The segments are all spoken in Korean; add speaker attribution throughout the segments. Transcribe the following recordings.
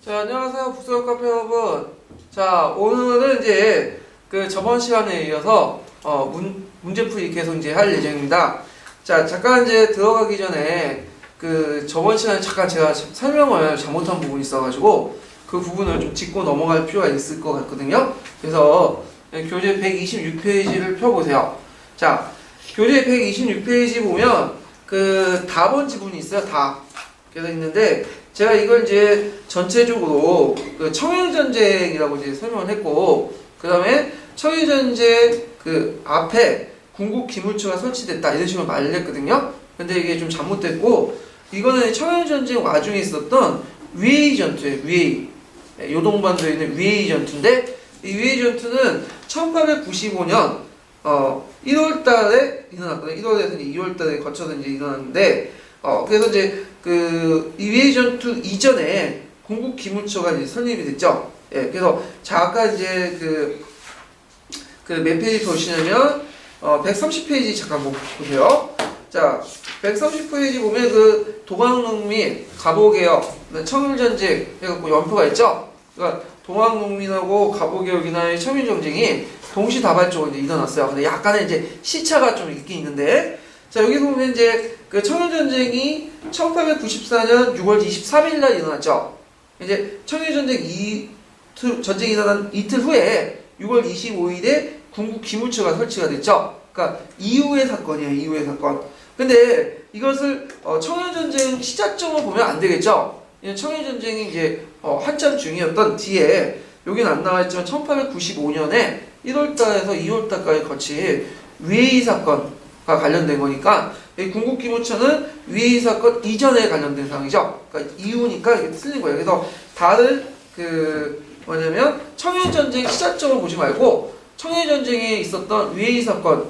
Speaker 1: 자, 안녕하세요. 북서울 카페 여러분. 자, 오늘은 이제 그 저번 시간에 이어서 문제풀이 계속 이제 할 예정입니다. 자, 잠깐 이제 들어가기 전에 그 저번 시간에 잠깐 제가 설명을 잘못한 부분이 있어가지고 그 부분을 좀 짚고 넘어갈 필요가 있을 것 같거든요. 그래서 교재 126페이지를 펴보세요. 자, 교재 126페이지 보면 그 답원 지문이 있어요. 답. 그래서 있는데 제가 이걸 이제 전체적으로 그 청일전쟁이라고 이제 설명을 했고, 그 다음에 청일전쟁 그 앞에 군국 기물처가 설치됐다 이런 식으로 말을 했거든요. 근데 이게 좀 잘못됐고, 이거는 청일전쟁 와중에 있었던 위에이 전투예요. 위에이. 요동반도에 있는 위에이 전투인데, 이 위에이 전투는 1895년 1월달에 일어났거든요. 1월에서 2월달에 거쳐서 이제 일어났는데, 그래서 이제 이 위에이 전투 이전에 군국 기물처가 이제 설립이 됐죠. 예, 그래서 자 아까 이제 몇 페이지 보시냐면 130페이지 잠깐 보세요. 자, 130페이지 보면 그 동학농민, 갑오개혁, 청일전쟁 해갖고 연표가 있죠. 그러니까 동학농민하고 갑오개혁이나 청일전쟁이 동시다발적으로 이제 일어났어요. 근데 약간의 이제 시차가 좀 있긴 있는데, 자, 여기 보면 이제 그 청일전쟁이 1894년 6월 23일 날 일어났죠. 이제 청일전쟁 전쟁이 일어난 이틀 후에 6월 25일에 군국 기물처가 설치가 됐죠. 그러니까 이후의 사건이에요. 이후의 사건. 근데 이것을 청일전쟁 시작점을 보면 안 되겠죠. 청일전쟁이 이제 한참 중이었던 뒤에 여기는 안 나와 있지만 1895년에 1월달에서 2월달까지 거친 위에이 사건 가 관련된 거니까 이 군국기물처는 위에이 사건 이전에 관련된 사항이죠. 그러니까 이후니까 이게 틀린 거예요. 그래서 다른 뭐냐면 청일전쟁 시작점을 보지 말고 청일전쟁에 있었던 위에이 사건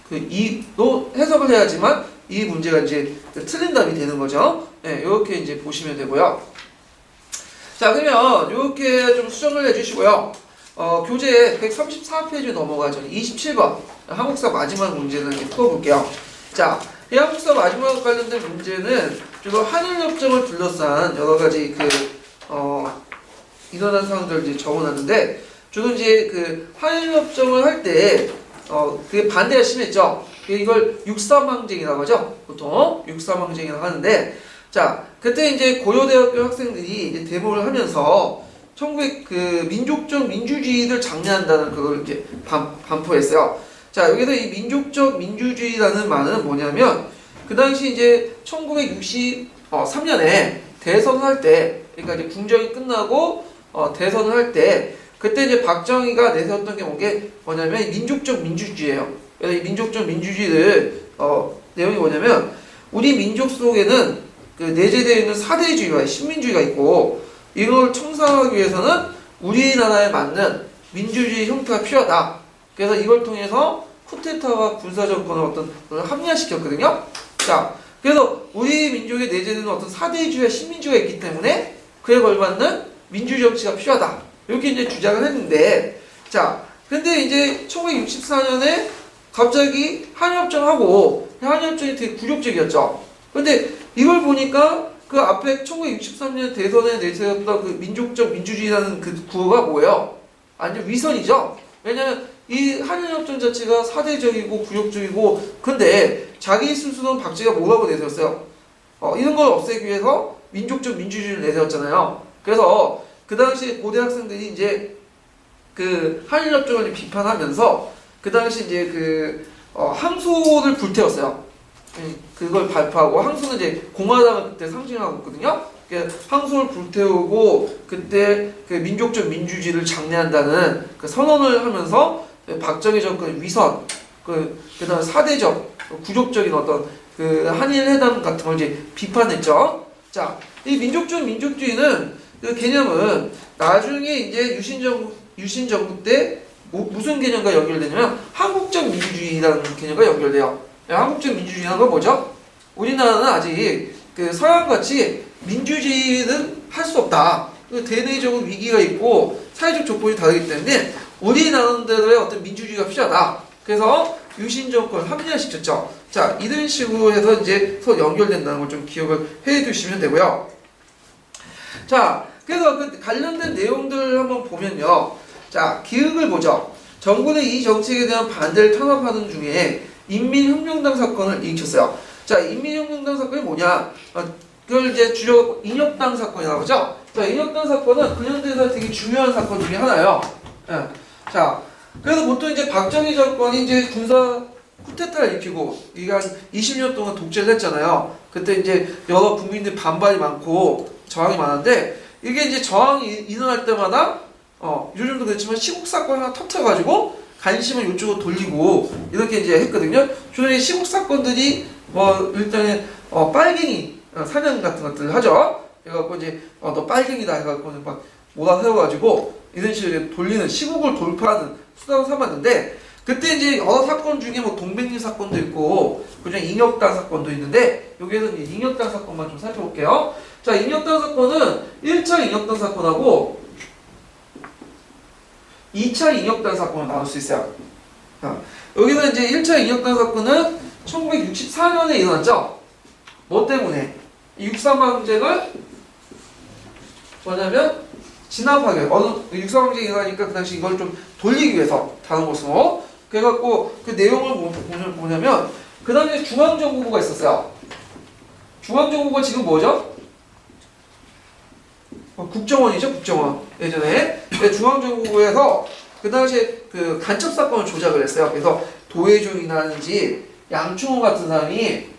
Speaker 1: 이로 해석을 해야지만 이 문제가 이제 틀린 답이 되는 거죠. 네, 이렇게 이제 보시면 되고요. 자, 그러면 이렇게 좀 수정을 해주시고요. 교재 134페이지 넘어가죠. 27번 한국사 마지막 문제는 풀어볼게요. 자, 이 한국사 마지막 관련된 문제는 주로 한일협정을 둘러싼 여러가지 일어난 상황들을 이제 적어놨는데, 주로 이제 한일협정을 할 때 그게 반대가 심했죠. 이걸 6.3항쟁이라고 하죠. 보통 6.3항쟁이라고 하는데, 자, 그때 이제 고려대학교 학생들이 이제 데모를 하면서 민족적 민주주의를 장려한다는 그걸 이제 반포했어요. 자, 여기서 이 민족적 민주주의라는 말은 뭐냐면, 그 당시 이제 1963년에 대선을 할 때, 그러니까 이제 궁정이 끝나고, 대선을 할 때, 그때 이제 박정희가 내세웠던 게 뭐냐면, 민족적 민주주의예요. 그래서 이 민족적 민주주의를, 내용이 뭐냐면, 우리 민족 속에는 내재되어 있는 사대주의와 신민주의가 있고, 이걸 청산하기 위해서는 우리나라에 맞는 민주주의 형태가 필요하다. 그래서 이걸 통해서 쿠데타와 군사정권을 합리화시켰거든요. 자, 그래서 우리 민족에 내재되는 어떤 사대주의와 신민주의가 있기 때문에 그에 걸맞는 민주정치가 필요하다. 이렇게 이제 주장을 했는데, 자, 근데 이제 1964년에 갑자기 한일협정하고, 한일협정이 되게 굴욕적이었죠. 근데 이걸 보니까 그 앞에 1963년 대선에 내세웠던 민족적 민주주의라는 구호가 뭐예요? 완전 위선이죠? 왜냐면 이 한일협정 자체가 사대적이고 굴욕적이고, 근데 자기 스스로는 박정희가 뭐라고 내세웠어요? 이런 걸 없애기 위해서 민족적 민주주의를 내세웠잖아요. 그래서 그 당시 고대 학생들이 이제 한일협정을 비판하면서 그 당시 이제 항소를 불태웠어요. 그걸 발표하고, 항소는 이제 공화당을 그때 상징하고 있거든요. 항소를 불태우고 그때 민족적 민주주의를 장려한다는 선언을 하면서 박정희 정권의 위선, 그다음에 사대적, 구족적인 어떤 한일 회담 같은 걸 이제 비판했죠. 자, 이 민족적 민주주의는 개념은 나중에 이제 유신 정부 때 무슨 개념과 연결되냐면 한국적 민주주의라는 개념과 연결돼요. 한국적 민주주의라는 건 뭐죠? 우리나라는 아직 서양같이 민주주의는 할 수 없다. 대내적으로 위기가 있고 사회적 조건이 다르기 때문에 우리나라대로의 어떤 민주주의가 필요하다. 그래서 유신 정권을 합리화시켰죠. 자, 이런 식으로 해서 이제 서로 연결된다는 걸 좀 기억을 해 두시면 되고요. 자, 그래서 그 관련된 내용들을 한번 보면요. 자, 기획을 보죠. 정부는 이 정책에 대한 반대를 탄압하는 중에 인민혁명당 사건을 일으켰어요. 자, 인민혁명당 사건이 뭐냐? 그걸 이제 주로 인혁당 사건이라고 하죠. 자, 인혁당 사건은 근현대에서 되게 중요한 사건 중에 하나예요. 예. 자, 그래서 보통 이제 박정희 정권이 이제 군사 쿠데타를 일으키고 이게 한 20년 동안 독재를 했잖아요. 그때 이제 여러 국민들 반발이 많고 저항이 많은데 이게 이제 저항이 일어날 때마다 요즘도 그렇지만 시국 사건 하나 터트려가지고 관심을 이쪽으로 돌리고 이렇게 이제 했거든요. 주로 시국 사건들이 뭐 일단은 빨갱이 사냥 같은 것들을 하죠. 그래갖고 이제 너 빨갱이다 해갖고 막 몰아세워가지고 이런 식으로 돌리는 시국을 돌파하는 수단으로 삼았는데 그때 이제 여러 사건 중에 뭐 동백리 사건도 있고 그중 인혁당 사건도 있는데 여기에서 이제 인혁당 사건만 좀 살펴볼게요. 자, 인혁당 사건은 1차 인혁당 사건하고 2차 인혁당 사건을 나눌 수 있어요. 여기는 이제 1차 인혁당 사건은 1964년에 일어났죠. 뭐 때문에? 6.3항쟁을 뭐냐면 진압하게 육사황쟁이 일어나니까 그 당시 이걸 좀 돌리기 위해서 다른 곳으로 그래갖고 그 내용을 보냐면 그 당시에 중앙정보부가 있었어요. 중앙정보부가 지금 뭐죠? 국정원이죠. 국정원 예전에 중앙정보부에서 그 당시에 그 간첩 사건을 조작을 했어요. 그래서 도해종이라든지 양충호 같은 사람이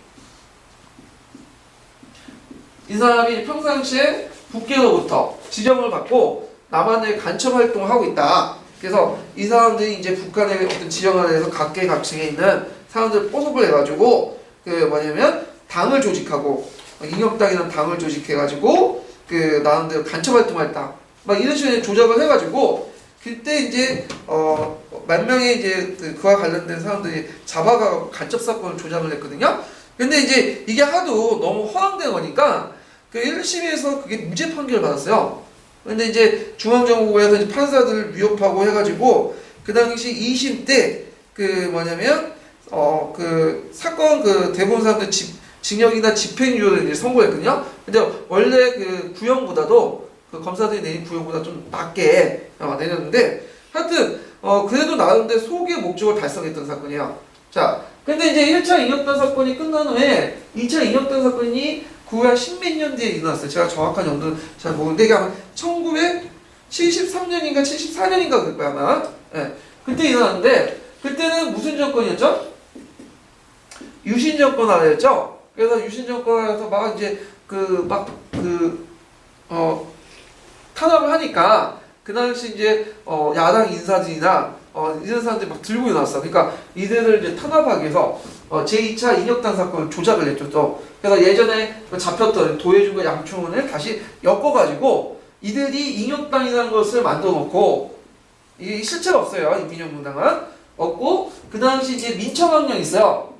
Speaker 1: 이 사람이 평상시에 북계로부터 지령을 받고 남한의 간첩 활동을 하고 있다. 그래서 이 사람들이 이제 북한의 어떤 지령 안에서 각계각층에 있는 사람들 포섭을 해가지고 그 뭐냐면 당을 조직하고 인혁당이라는 당을 조직해가지고 그 나름대로 간첩 활동했다. 막 이런 식으로 조작을 해가지고 그때 이제 몇 명의 이제 그와 관련된 사람들이 잡아가고 간첩 사건을 조작을 했거든요. 근데 이제 이게 하도 너무 허황된 거니까 그 1심에서 그게 무죄 판결을 받았어요. 근데 이제 중앙정보부에서 이제 판사들을 위협하고 해가지고 그 당시 2심 때 그 뭐냐면 그 사건 그 대부분 사람들 징역이나 집행유예를 이제 선고했거든요. 근데 원래 그 구형보다도 그 검사들이 내린 구형보다 좀 낮게 내렸는데 하여튼 그래도 나름대로 소기의 목적을 달성했던 사건이에요. 자, 근데 이제 1차 인혁당 사건이 끝난 후에 2차 인혁당 사건이 그 한 십몇 년 뒤에 일어났어요. 제가 정확한 연도는 잘 모르는데 이게 아마 1973년인가 74년인가 그럴 거야 아마. 네. 그때 일어났는데 그때는 무슨 정권이었죠? 유신 정권 아래였죠. 그래서 유신 정권 아래에서 막 이제 탄압을 하니까 그 당시 이제 야당 인사들이나 이런 사람들이 막 들고 일어났어. 그러니까 이들을 이제 탄압하기 위해서 제2차 인혁당 사건을 조작을 했죠. 또 그래서 예전에 잡혔던 도해준과 양충원을 다시 엮어가지고 이들이 인혁당이라는 것을 만들어 놓고 이 실체가 없어요. 인민혁명당은 없고 그 당시 이제 민청학령이 있어요.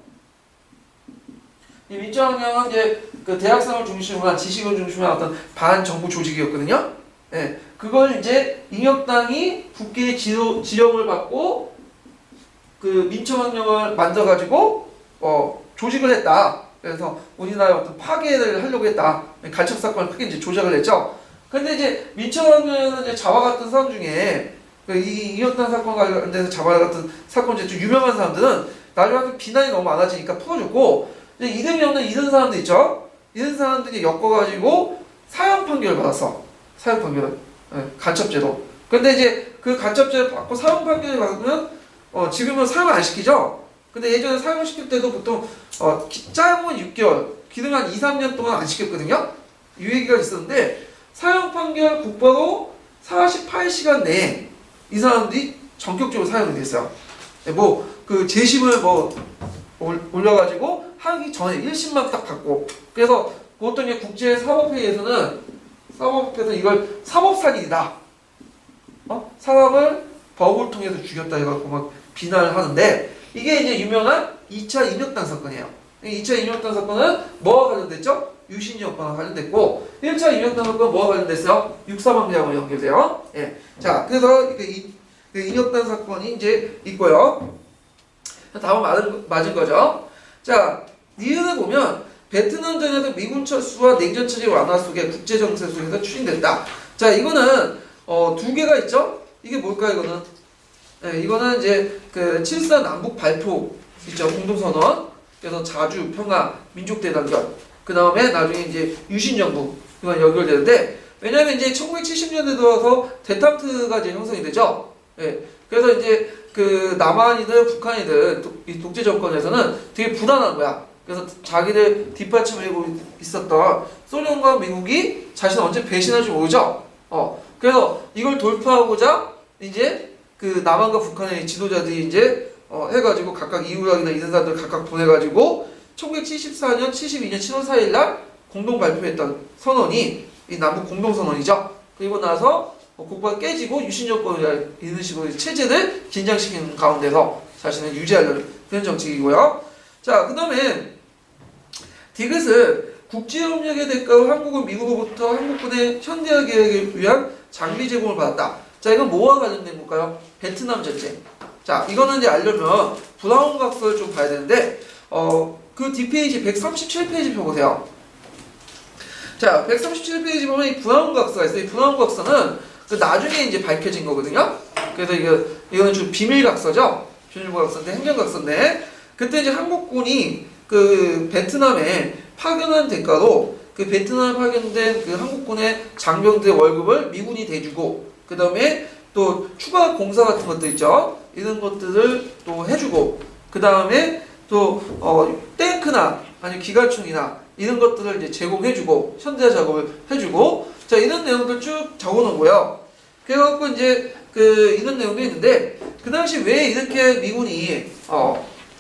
Speaker 1: 이 민청학령은 이제 그 대학생을 중심으로 한 지식을 중심으로 한 어떤 반정부 조직이었거든요. 예, 그걸 이제 인혁당이 국회의 지령을 받고 그 민청학령을 만들어가지고 조직을 했다. 그래서 우리나라의 어떤 파괴를 하려고 했다. 간첩 사건을 크게 이제 조작을 했죠. 근데 이제 민청학령에서 이제 잡아갔던 사람 중에 이 인혁당 사건 관련돼서 잡아갔던 사건 중에 좀 유명한 사람들은 나중에 비난이 너무 많아지니까 풀어줬고 이제 이름이 없는 이런 사람들 있죠. 이런 사람들이 엮어가지고 사형 판결을 받았어. 사형 판결을 간첩죄로. 근데 이제 그 간첩죄를 받고 사형 판결을 받으면 지금은 사형을 안 시키죠. 근데 예전에 사형을 시킬 때도 보통 짧으면 6개월, 길으면 한 2, 3년 동안 안 시켰거든요. 유예기가 있었는데 사형 판결 국보로 48시간 내에 이 사람들이 전격적으로 사형이 됐어요. 뭐 그 재심을 뭐 올려가지고 하기 전에 1심만 딱 받고 그래서 보통 이제 국제사법회의에서는 이걸 사법살인이다. 사람을 법을 통해서 죽였다 해갖고 막 비난을 하는데 이게 이제 유명한 2차 인혁당 사건이에요. 2차 인혁당 사건은 뭐와 관련됐죠? 유신 정권과 관련됐고 1차 인혁당 사건은 뭐와 관련됐어요? 6.3항쟁하고 연결돼요. 예. 자, 그래서 그 인혁당 사건이 이제 있고요. 다음 맞은 거죠. 자, 니은을 보면 베트남전에서 미군 철수와 냉전 체제 완화 속에 국제 정세 속에서 추진됐다. 자, 이거는 두 개가 있죠? 이게 뭘까 이거는? 네, 이거는 이제 그 7.4 남북 발표 있죠? 공동선언. 그래서 자주, 평화, 민족 대단결. 그 다음에 나중에 이제 유신정부 이건 연결되는데 왜냐면 이제 1970년대 들어와서 대탐트가 이제 형성이 되죠. 예. 그래서 이제 그 남한이든 북한이든 이 독재 정권에서는 되게 불안한 거야. 그래서 자기들 뒷받침하고 있었던 소련과 미국이 자신을 언제 배신할지 모르죠. 그래서 이걸 돌파하고자 이제 그 남한과 북한의 지도자들이 이제 해가지고 각각 이우락이나 이런 사람들 각각 보내가지고 1974년, 72년 7월 4일 날 공동 발표했던 선언이 이 남북 공동선언이죠. 그리고 나서 국가가 깨지고 유신정권이라는 이런 식으로 체제를 긴장시키는 가운데서 자신을 유지하려는 그런 정책이고요. 자, 그 다음에 디귿은 국제협력의 대가로 한국은 미국으로부터 한국군의 현대화 계획을 위한 장비 제공을 받았다. 자, 이건 뭐와 관련된 걸까요? 베트남 전쟁. 자, 이거는 이제 알려면 브라운 각서를 좀 봐야 되는데 그 뒷페이지 137페이지 펴보세요. 자, 137페이지 보면 이 브라운 각서가 있어요. 이 브라운 각서는 그 나중에 이제 밝혀진 거거든요. 그래서 이거는 좀 비밀 각서죠. 비밀 각서인데 행정 각서인데 그때 이제 한국군이 그 베트남에 파견한 대가로 그 베트남에 파견된 그 한국군의 장병들의 월급을 미군이 대주고 그 다음에 또 추가 공사 같은 것들 있죠. 이런 것들을 또 해주고 그 다음에 또 탱크나 아니면 기관총이나 이런 것들을 이제 제공해주고 현대화 작업을 해주고 자 이런 내용들 쭉 적어놓고요. 그래갖고 이제 그 이런 내용도 있는데 그 당시 왜 이렇게 미군이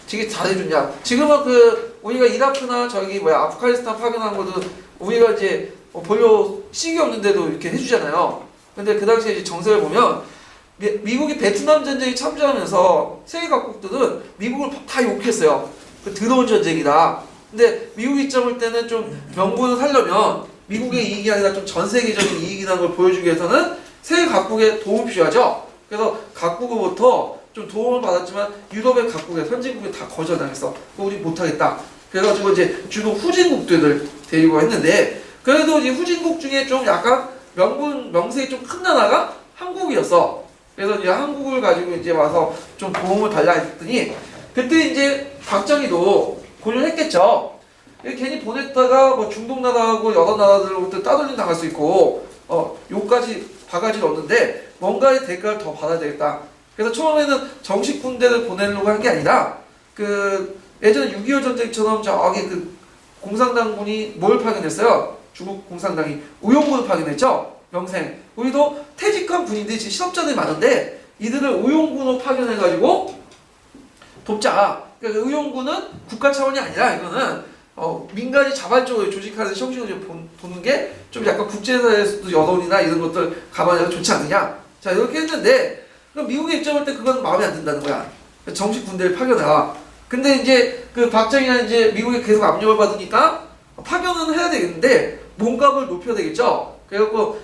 Speaker 1: 되게 잘해줬냐? 지금은 그 우리가 이라크나 아프가니스탄 파견한 것도 우리가 이제 별로 식이 없는데도 이렇게 해주잖아요. 근데 그 당시에 이제 정세를 보면 미국이 베트남 전쟁에 참전하면서 세계 각국들은 미국을 다 욕했어요. 그 더러운 전쟁이다. 근데 미국 입장일 때는 좀 명분을 살려면 미국의 이익이 아니라 좀 전 세계적인 이익이라는 걸 보여주기 위해서는 세계 각국의 도움이 필요하죠. 그래서 각국으로부터 좀 도움을 받았지만 유럽의 각국의 선진국이 다 거절당했어. 우리 못하겠다. 그래가지고 이제 주로 후진국들을 데리고 했는데 그래도 이 후진국 중에 좀 약간 명색이 좀 큰 나라가 한국이었어. 그래서 이제 한국을 가지고 이제 와서 좀 도움을 달라 했더니 그때 이제 박정희도 고려를 했겠죠. 괜히 보냈다가 뭐 중동 나라하고 여러 나라들로부터 따돌림 당할 수 있고 요까지 바가지를 얻는데 뭔가의 대가를 더 받아야 되겠다. 그래서 처음에는 정식 군대를 보내려고 한 게 아니라 그 예전 6.25 전쟁처럼 저기 그 공산당군이 뭘 파견했어요? 중국 공산당이 의용군을 파견했죠. 영생. 우리도 퇴직한 군인들이 지금 실업자들이 많은데 이들을 의용군으로 파견해가지고 돕자. 그러니까 의용군은 국가 차원이 아니라 이거는 민간이 자발적으로 조직하는 형식으로 보는 게 좀 약간 국제사회에서도 여론이나 이런 것들 감안해서 좋지 않느냐. 자 이렇게 했는데 그럼 미국의 입장일 때 그건 마음에 안 든다는 거야. 정식 군대를 파견해라. 근데 이제 그 박정희가 이제 미국에 계속 압력을 받으니까 파견은 해야 되겠는데 몸값을 높여야 되겠죠. 그래갖고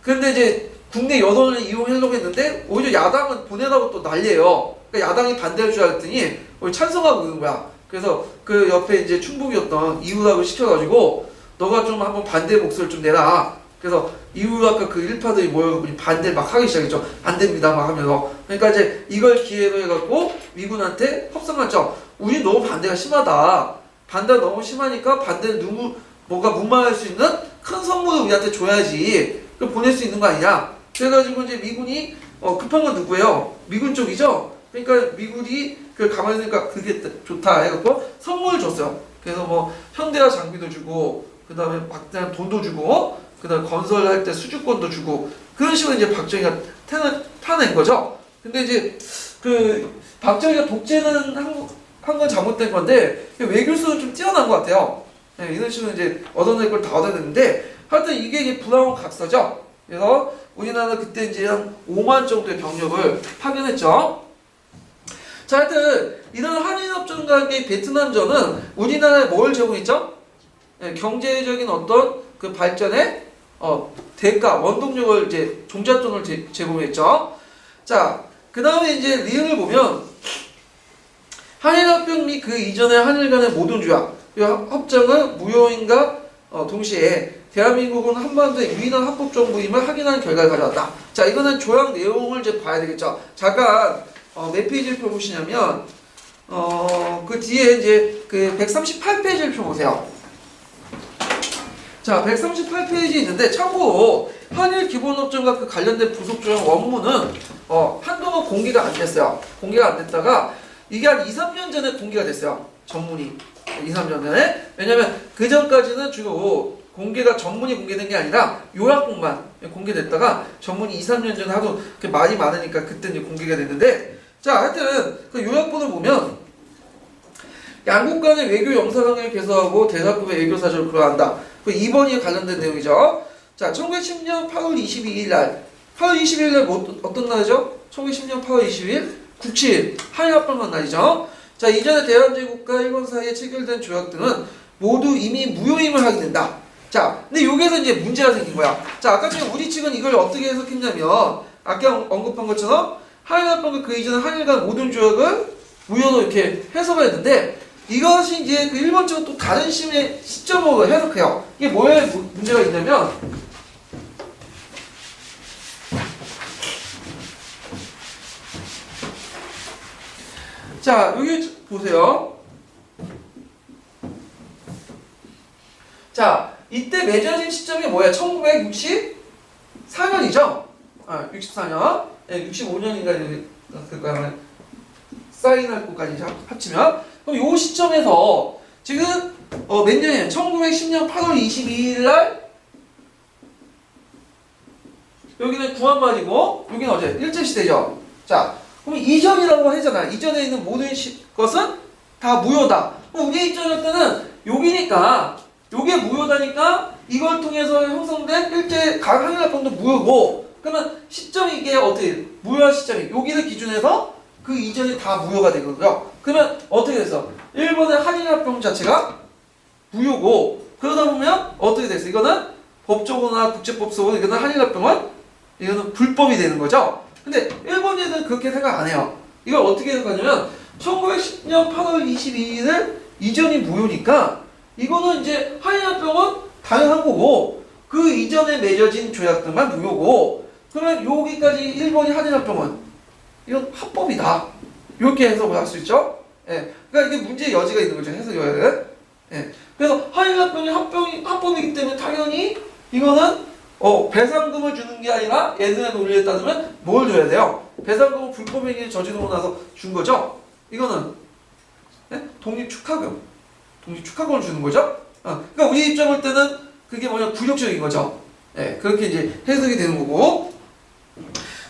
Speaker 1: 근데 이제 국내 여론을 이용하려고 했는데 오히려 야당은 보내라고 또 난리예요. 그러니까 야당이 반대할 줄 알았더니 오히려 찬성하고 있는 거야. 그래서 그 옆에 이제 충북이었던 이우락을 시켜가지고 너가 좀 한번 반대 목소리를 좀 내라. 그래서 이우락과 그 일파들이 모여서 반대를 막 하기 시작했죠. 안 됩니다 막 하면서. 그러니까 이제 이걸 기회로 해갖고 미군한테 협상하죠. 우리 너무 반대가 심하다. 반대가 너무 심하니까 반대를 뭐가 무마할 수 있는 큰 선물을 우리한테 줘야지. 그걸 보낼 수 있는 거 아니냐. 그래가지고 이제 미군이 급한 건 누구예요? 미군 쪽이죠. 그러니까 미군이 그걸 가만히 있으니까 그게 좋다 해갖고 선물을 줬어요. 그래서 뭐 현대화 장비도 주고 그 다음에 막대한 돈도 주고 그 다음에 건설할 때 수주권도 주고 그런 식으로 이제 박정희가 타낸 거죠. 근데 이제 그 박정희가 독재는 한 건 잘못된 건데 외교수는 좀 뛰어난 것 같아요. 네, 이런 식으로 이제 얻어낼 걸 다 얻어냈는데 하여튼 이게 이제 브라운 각서죠. 그래서 우리나라 그때 이제 한 5만 정도의 병력을 파견했죠. 자, 하여튼 이런 한인협정과의 베트남전은 우리나라에 뭘 제공했죠? 네, 경제적인 어떤 그 발전의 대가, 원동력을 이제 종잣돈을 제공했죠. 자, 그 다음에 이제 리을을 보면 한일합병 및 그 이전의 한일 간의 모든 조약, 이 협정은 무효인가 동시에 대한민국은 한반도의 유일한 합법정부임을 확인하는 결과를 가져왔다. 자, 이거는 조약 내용을 이제 봐야 되겠죠. 잠깐 몇 페이지를 펴보시냐면 그 뒤에 이제 그 138페이지를 펴보세요. 자, 138페이지 있는데 참고로 한일 기본협정과 그 관련된 부속조약 원문은 한동안 공개가 안 됐어요. 공개가 안 됐다가 이게 한 2, 3년 전에 공개가 됐어요. 전문이 2, 3년 전에. 왜냐면 그 전까지는 주로 공개가 전문이 공개된 게 아니라 요약본만 공개됐다가 전문이 2, 3년 전에 하도 말이 많으니까 그때 이제 공개가 됐는데, 자, 하여튼 그 요약본을 보면 양국 간의 외교 영사관계를 개선하고 대사급의 외교 사절을 구현한다. 그 2번이 관련된 내용이죠. 자, 1910년 8월 22일 날, 8월 22일 날 뭐, 어떤 날이죠? 1910년 8월 22일 97 한일합병한 날이죠. 자, 이전에 대한제국과 일본 사이에 체결된 조약 등은 모두 이미 무효임을 하게 된다. 자, 근데 여기서 이제 문제가 생긴 거야. 자, 아까 전에 우리 측은 이걸 어떻게 해석했냐면 아까 언급한 것처럼 한일합병과 그 이전에 한일 간 모든 조약을 무효로 이렇게 해석을 했는데, 이것이 이제 그 일본 측은 또 다른 시점으로 해석해요. 이게 뭐에 문제가 있냐면, 자, 여기 보세요. 자, 이때 맺어진 시점이 뭐야? 1964년이죠? 64년. 네, 65년인가, 그거야. 사인할 것까지 합치면. 그럼 요 시점에서 지금 몇 년이에요? 1910년 8월 22일 날 여기는 구한말이고 여기는 어제 일제시대죠. 자, 그럼 이전이라고 하잖아. 이전에 있는 모든 것은 다 무효다. 그럼 우리 입장일 때는 여기니까 요게 무효다니까 이걸 통해서 형성된 일제 한일합병도 무효고, 그러면 시점이 이게 어떻게 무효한 시점이 여기를 기준해서 그 이전이 다 무효가 되거든요. 그러면 어떻게 됐어? 일본의 한일합병 자체가 무효고, 그러다 보면 어떻게 됐어? 이거는 법적으로나 국제법적으로 이거는 한일합병은 이거는 불법이 되는 거죠. 근데 일본인들은 그렇게 생각 안 해요. 이걸 어떻게 생각하냐면 1910년 8월 22일을 이전이 무효니까 이거는 이제 한일합병은 당연한 거고 그 이전에 맺어진 조약들만 무효고, 그러면 여기까지 일본이 한일합병은 이건 합법이다. 이렇게 해석을 할 수 있죠. 예. 그러니까 이게 문제의 여지가 있는 거죠. 해석 여지는. 예. 그래서 한일합병이 합법이기 때문에 당연히 이거는 배상금을 주는 게 아니라 예전의 논리에 따르면 뭘 줘야 돼요? 배상금을 불법행위를 저지르고 나서 준 거죠. 이거는 독립축하금. 독립축하금을 주는 거죠. 그러니까 우리 입장 볼 때는 그게 뭐냐, 굴욕적인 거죠. 예. 그렇게 이제 해석이 되는 거고.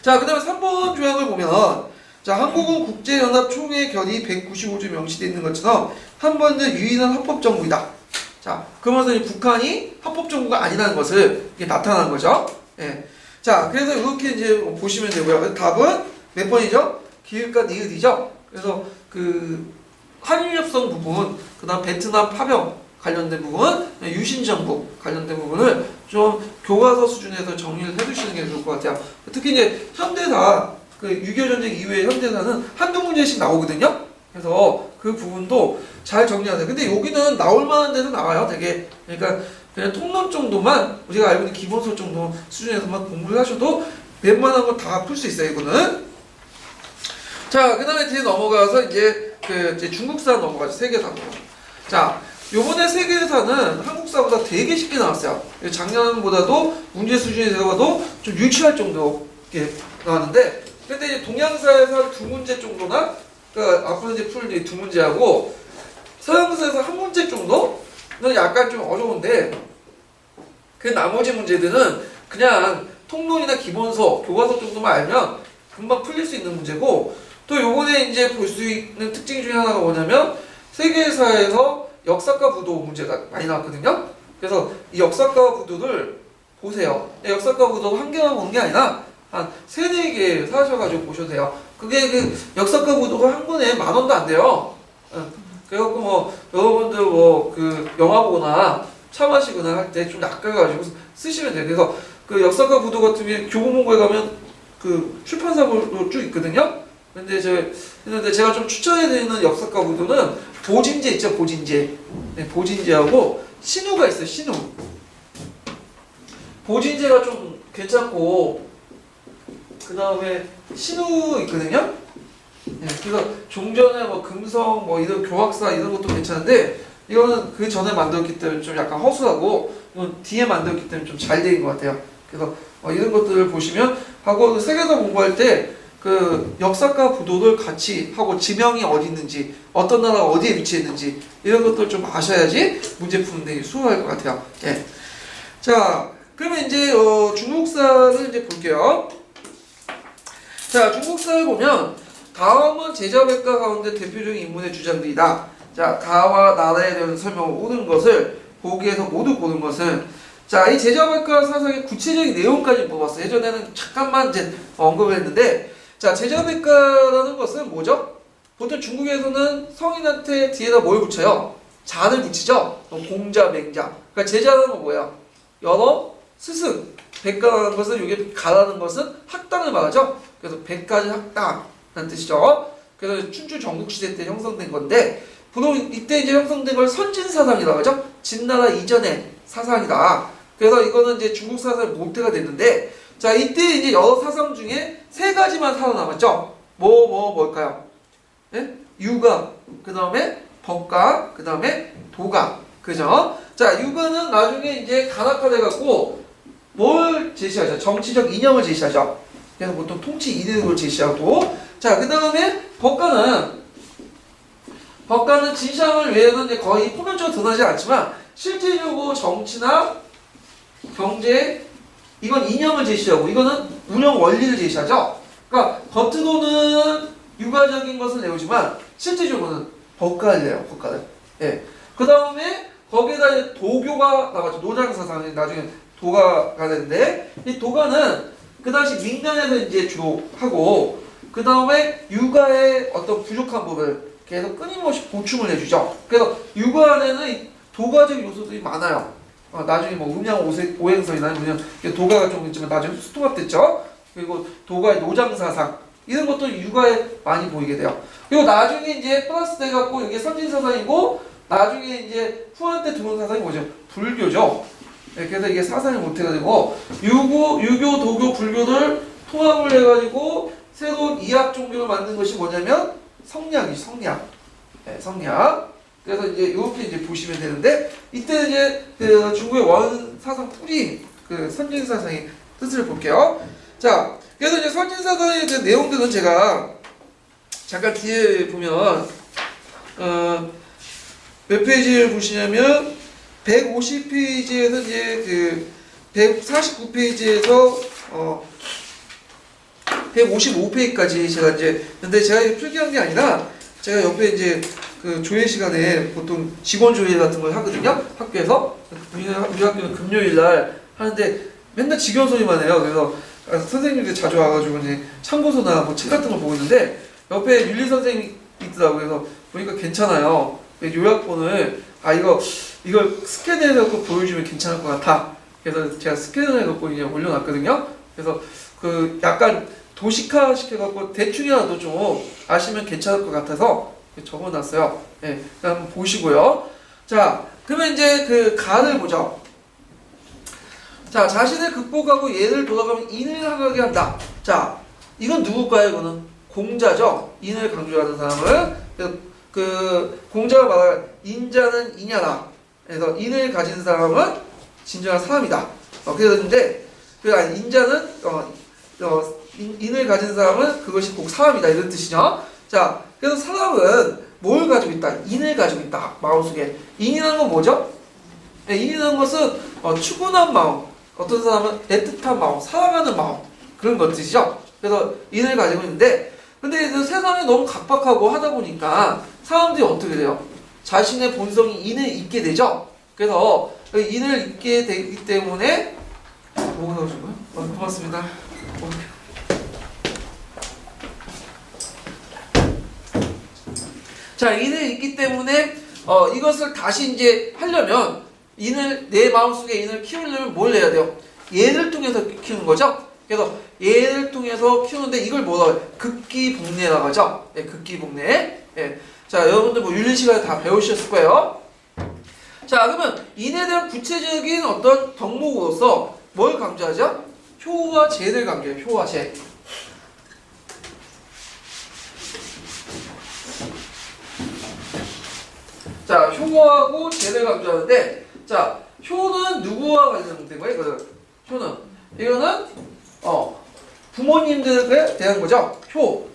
Speaker 1: 자, 그 다음에 3번 조약을 보면, 자, 한국은 국제연합 총회 결의 195조 명시되어 있는 것처럼 한반도 유일한 합법정부이다. 자, 그러면서 이제 북한이 합법정부가 아니라는 것을 이게 나타나는 거죠. 예. 자, 그래서 이렇게 이제 보시면 되고요. 답은 몇 번이죠? 기읍과 니읍이죠. 그래서 그 한일협정 부분, 그 다음 베트남 파병 관련된 부분, 유신정부 관련된 부분을 좀 교과서 수준에서 정리를 해주시는 게 좋을 것 같아요. 특히 이제 현대사, 그 6.25 전쟁 이후의 현대사는 한두 문제씩 나오거든요. 그래서 그 부분도 잘 정리하세요. 근데 여기는 나올 만한 데서 나와요, 되게. 그러니까 그냥 통론 정도만, 우리가 알고 있는 기본서 정도 수준에서만 공부를 하셔도 웬만한 건 다 풀 수 있어요, 이거는. 자, 그 다음에 뒤에 넘어가서 이제 이제 중국사 넘어가죠. 세계사로. 자, 요번에 세계사는 한국사보다 되게 쉽게 나왔어요. 작년보다도 문제 수준에서 봐도 좀 유치할 정도 이렇게 나왔는데, 근데 이제 동양사에서 한 2문제 정도나, 그러니까 앞으로 이제 풀 2문제하고 서양사에서 1문제 정도는 약간 좀 어려운데, 그 나머지 문제들은 그냥 통론이나 기본서, 교과서 정도만 알면 금방 풀릴 수 있는 문제고, 또 요번에 이제 볼 수 있는 특징 중에 하나가 뭐냐면 세계사에서 역사과 부도 문제가 많이 나왔거든요. 그래서 이 역사과 부도를 보세요. 역사과 부도 한 개만 보는 게 아니라 한 3-4개 사셔가지고 보셔도 돼요. 그게 그 역사과 부도가 한 권에 10,000원도 안 돼요. 그래갖고 뭐 여러분들 뭐 그 영화 보거나 차 마시거나 할 때 좀 낚아가지고 쓰시면 돼요. 그래서 그 역사과 부도 같은 게 교보문고에 가면 그 출판사로 쭉 있거든요. 근데 제가 좀 추천해드리는 역사과 부도는 보진제 있죠, 보진제. 네, 보진제하고 신우가 있어요, 신우. 보진제가 좀 괜찮고 그 다음에 신우 있거든요. 네, 그래서 종전에 뭐 금성 뭐 이런 교학사 이런 것도 괜찮은데 이거는 그 전에 만들었기 때문에 좀 약간 허술하고 이건 뒤에 만들었기 때문에 좀 잘 된 것 같아요. 그래서 이런 것들을 보시면 하고 세계사 공부할 때 그 역사과 부도를 같이 하고 지명이 어디 있는지 어떤 나라가 어디에 위치했는지 이런 것들 좀 아셔야지 문제 푸는데 수월할 것 같아요. 예. 자, 그러면 이제 중국사를 이제 볼게요. 자, 중국사를 보면 다음은 제자백과 가운데 대표적인 인물의 주장들이다. 자, 가와 나라에 대한 설명을 옳은 것을 보기에서 모두 고른 것은 자, 이 제자백과 사상의 구체적인 내용까지 뽑았어요. 예전에는 잠깐만 이제 언급을 했는데 자, 제자백과라는 것은 뭐죠? 보통 중국에서는 성인한테 뒤에다 뭘 붙여요? 자를 붙이죠? 공자, 맹자. 그러니까 제자라는 건 뭐예요? 여러 스승. 백가라는 것은 이게 가라는 것은 학당을 말하죠. 그래서 백가지 학당이라는 뜻이죠. 그래서 춘추 전국시대 때 형성된 건데 보통 이때 이제 형성된 걸 선진사상이라고 하죠. 진나라 이전의 사상이다. 그래서 이거는 이제 중국 사상의 모태가 됐는데 자, 이때 이제 여러 사상 중에 세 가지만 살아남았죠. 뭘까요? 네? 유가, 그 다음에 법가, 그 다음에 도가. 그죠? 자, 유가는 나중에 이제 간악화돼갖고 뭘 제시하죠? 정치적 이념을 제시하죠. 그래서 보통 통치 이득을 제시하고 자, 그 다음에 법가는 진시황을 외에는 이제 거의 표면적으로 드러나지 않지만 실질적으로 정치나 경제 이건 이념을 제시하고 이거는 운영 원리를 제시하죠. 그러니까 겉으로는 유가적인 것을 내오지만 실질적으로는 법가를 내요. 법가를. 예. 그 다음에 거기에다 이제 도교가 나왔죠. 노장사상이 나중에 도가가 되는데 이 도가는 그 당시 민간에서 이제 주로 하고 그 다음에 육아의 어떤 부족한 부분을 계속 끊임없이 보충을 해주죠. 그래서 육아 안에는 도가적 요소들이 많아요. 나중에 뭐 음양 오행설이나 뭐냐 도가가 좀 있지만 나중에 수통합됐죠. 그리고 도가의 노장사상 이런 것도 육아에 많이 보이게 돼요. 그리고 나중에 이제 플러스 돼갖고 이게 선진사상이고 나중에 이제 후한 때 들어온 사상이 뭐죠? 불교죠. 네, 그래서 이게 사상의 모태가 되고 유교, 도교, 불교를 통합을 해가지고 새로운 이학 종교를 만든 것이 뭐냐면 성리학이죠. 성리학. 네, 성리학. 그래서 이제 이렇게 이제 보시면 되는데 이때 이제 그 중국의 원 사상 뿌리 그 선진 사상의 뜻을 볼게요. 자, 그래서 이제 선진 사상의 그 내용들은 제가 잠깐 뒤에 보면 몇 페이지를 보시냐면 150페이지에서 이제 그 149페이지에서 155페이지까지 제가 이제 근데 제가 필기한 게 아니라 제가 옆에 이제 그 조회 시간에 보통 직원 조회 같은 걸 하거든요. 학교에서 우리 학교는 금요일 날 하는데 맨날 직원 소리만 해요. 그래서 선생님들 자주 와가지고 이제 참고서나 뭐 책 같은 걸 보고 있는데 옆에 윤리 선생님이 있더라고요. 그래서 보니까 괜찮아요. 요약본을 이걸 스캔해서 보여주면 괜찮을 것 같아. 그래서 제가 스캔을 해갖고 이제 올려놨거든요. 그래서 그 약간 도식화 시켜갖고 대충이라도 좀 아시면 괜찮을 것 같아서 적어놨어요. 네, 한번 보시고요. 자, 그러면 이제 그 가를 보죠. 자, 자신을 극복하고 예를 돌아가면 인을 하게 한다. 자, 이건 누굴까요? 이거는 공자죠. 인을 강조하는 사람을. 그 공자가 말할 인자는 이냐라. 그래서 인을 가진 사람은 진정한 사람이다. 그랬는데 인자는 인을 가진 사람은 그것이 꼭 사람이다 이런 뜻이죠. 자, 그래서 사람은 뭘 가지고 있다? 인을 가지고 있다. 마음속에. 인이라는 건 뭐죠? 네, 인이라는 것은 추구한 마음. 어떤 사람은 애틋한 마음, 사랑하는 마음 그런 것 뜻이죠. 그래서 인을 가지고 있는데 근데 세상이 너무 각박하고 하다 보니까 사람들이 어떻게 돼요? 자신의 본성이 인을 잊게 되죠. 그래서 인을 잊게 되기 때문에 뭐가 나오신 거예요? 고맙습니다. 자, 인을 잊기 때문에 이것을 다시 이제 하려면 인을 내 마음속에 인을 키우려면 뭘 해야 돼요? 예를 통해서 키우는 거죠. 그래서 예를 통해서 키우는데 이걸 뭐라고 해요? 극기복례라고 하죠. 네, 극기복례. 네. 자, 여러분들 뭐 윤리 시간에 다 배우셨을 거예요. 자, 그러면 인에 대한 구체적인 어떤 덕목으로서 뭘 강조하죠? 효와 재를 강조해요. 효와 재. 자, 효하고 재를 강조하는데, 자, 효는 누구와 관련된 거예요? 이거는 효는 이거는 부모님들에 대한 거죠. 효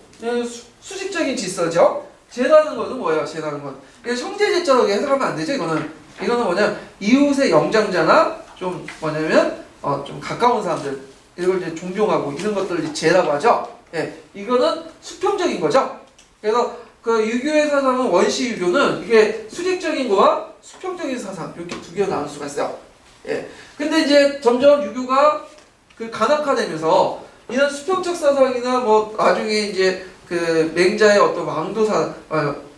Speaker 1: 수직적인 질서죠. 재라는 것은 뭐예요? 재라는 건 이게 형제제자로 해석하면 안 되죠. 이거는 뭐냐 이웃의 영장자나 좀 뭐냐면 좀 가까운 사람들 이걸 이제 존경하고 이런 것들을 재라고 하죠. 예, 이거는 수평적인 거죠. 그래서 그 유교의 사상은 원시 유교는 이게 수직적인 거와 수평적인 사상 이렇게 두 개로 나눌 수가 있어요. 예. 근데 이제 점점 유교가 그 간악화되면서 이런 수평적 사상이나 뭐 나중에 이제 그 맹자의 어떤 왕도사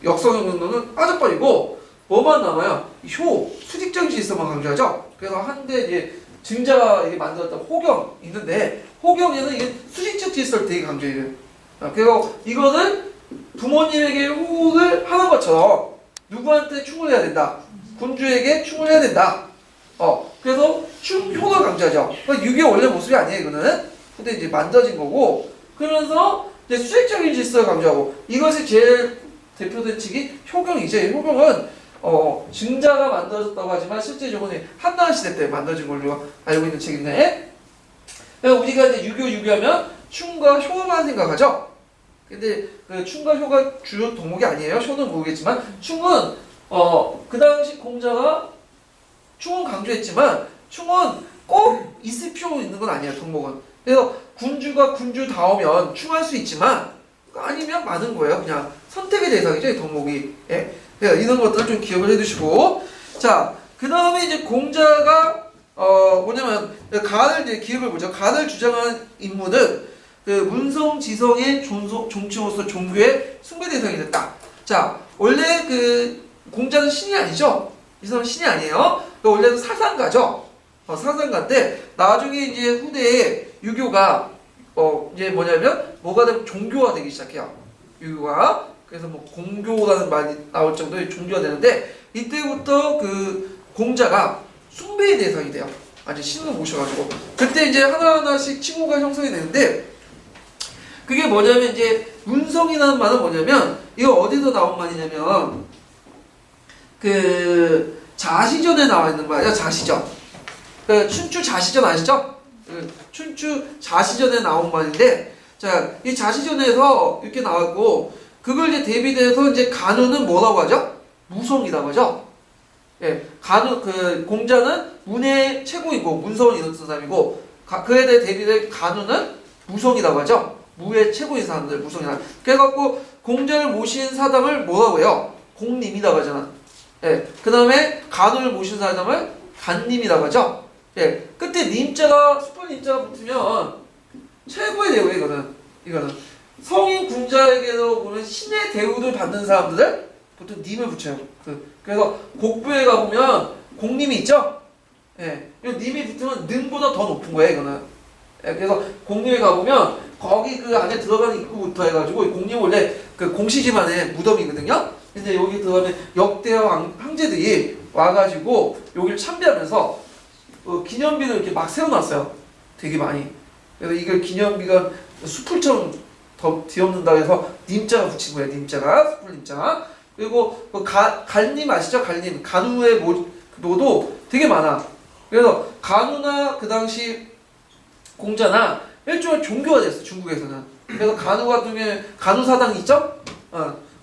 Speaker 1: 역성 정도는 빠져버리고 뭐만 남아요? 효 수직적인 질서만 강조하죠. 그래서 한때 이제 증자가 만들었던 호경 있는데 호경에는 이게 수직적 질서를 되게 강조해요. 그리고 이거는 부모님에게 호를 하는 것처럼 누구한테 충을 해야 된다. 군주에게 충을 해야 된다. 그래서 충효를 강조하죠. 그러니까 유교의 원래 모습이 아니에요, 이거는. 근데 이제 만들어진 거고, 그러면서 이제 수직적인 질서를 강조하고, 이것이 제일 대표된 측이 효경이죠. 효경은, 증자가 만들어졌다고 하지만, 실제적으로는 한나라 시대 때 만들어진 걸로 알고 있는 책인데, 그러니까 우리가 이제 유교하면 충과 효만 생각하죠? 근데 그 충과 효가 주요 덕목이 아니에요. 효는 모르겠지만, 충은, 그 당시 공자가 충은 강조했지만 충은 꼭 있을 필요 있는 건 아니에요. 덕목은. 그래서 군주가 군주다우면 충할 수 있지만 아니면 많은 거예요. 그냥 선택의 대상이죠. 이 덕목이. 예. 그래서 이런 것들을 좀 기억을 해두시고 자, 그 다음에 이제 공자가 뭐냐면 간을 이제 기억을 보죠. 간을 주장하는 인물은 그 문성지성의 종치로서 종교의 숭배 대상이 됐다. 자, 원래 그 공자는 신이 아니죠. 이 사람은 신이 아니에요. 원래는 사상가죠. 사상가인데 나중에 이제 후대에 유교가 이제 뭐냐면 뭐가 되면 종교가 되기 시작해요. 유교가 그래서 뭐 공교라는 말이 나올 정도의 종교가 되는데 이때부터 그 공자가 숭배의 대상이 돼요. 아주 신을 모셔가지고 그때 이제 하나하나씩 칭호가 형성이 되는데 그게 뭐냐면 이제 문성이라는 말은 뭐냐면 이거 어디서 나온 말이냐면 그 자시전에 나와 있는 말이야. 자시전. 그 춘추 자시전 아시죠? 그 춘추 자시전에 나온 말인데, 자, 이 자시전에서 이렇게 나왔고, 그걸 이제 대비돼서 이제 간우는 뭐라고 하죠? 무성이라고 하죠. 예, 간우 그 공자는 문의 최고이고 문성을 이룬 사람이고, 그에 대해 대비된 간우는 무성이라고 하죠. 무의 최고인 사람들 무성이라. 그래갖고 공자를 모신 사람을 뭐라고 해요? 공님이라고 하잖아. 예, 그 다음에 간우를 모신 사람을 간님이라고 하죠. 예, 그때 님자가 수풀 님자가 붙으면 최고의 대우예요. 이거는 성인 군자에게도 보면 신의 대우를 받는 사람들을 보통 님을 붙여요. 그래서 곡부에 가보면 공님이 있죠. 예, 님이 붙으면 능보다 더 높은 거예요. 이거는. 예, 그래서 공님에 가보면 거기 그 안에 들어가는 입구부터 해가지고 공님 원래 그 공시지만의 무덤이거든요. 근데 여기 들어가면 역대와 황제들이 와가지고 여기를 참배하면서 기념비를 이렇게 막 세워놨어요. 되게 많이. 그래서 이걸 기념비가 수풀처럼 더 뒤엎는다고 해서 님자가 붙인 거예요. 님자가 수풀 님자. 그리고 갈님 아시죠? 갈님 간우의 모도 되게 많아. 그래서 간우나 그 당시 공자나 일종의 종교가 됐어. 중국에서는. 그래서 간우 같은 경우에 간우사당 있죠?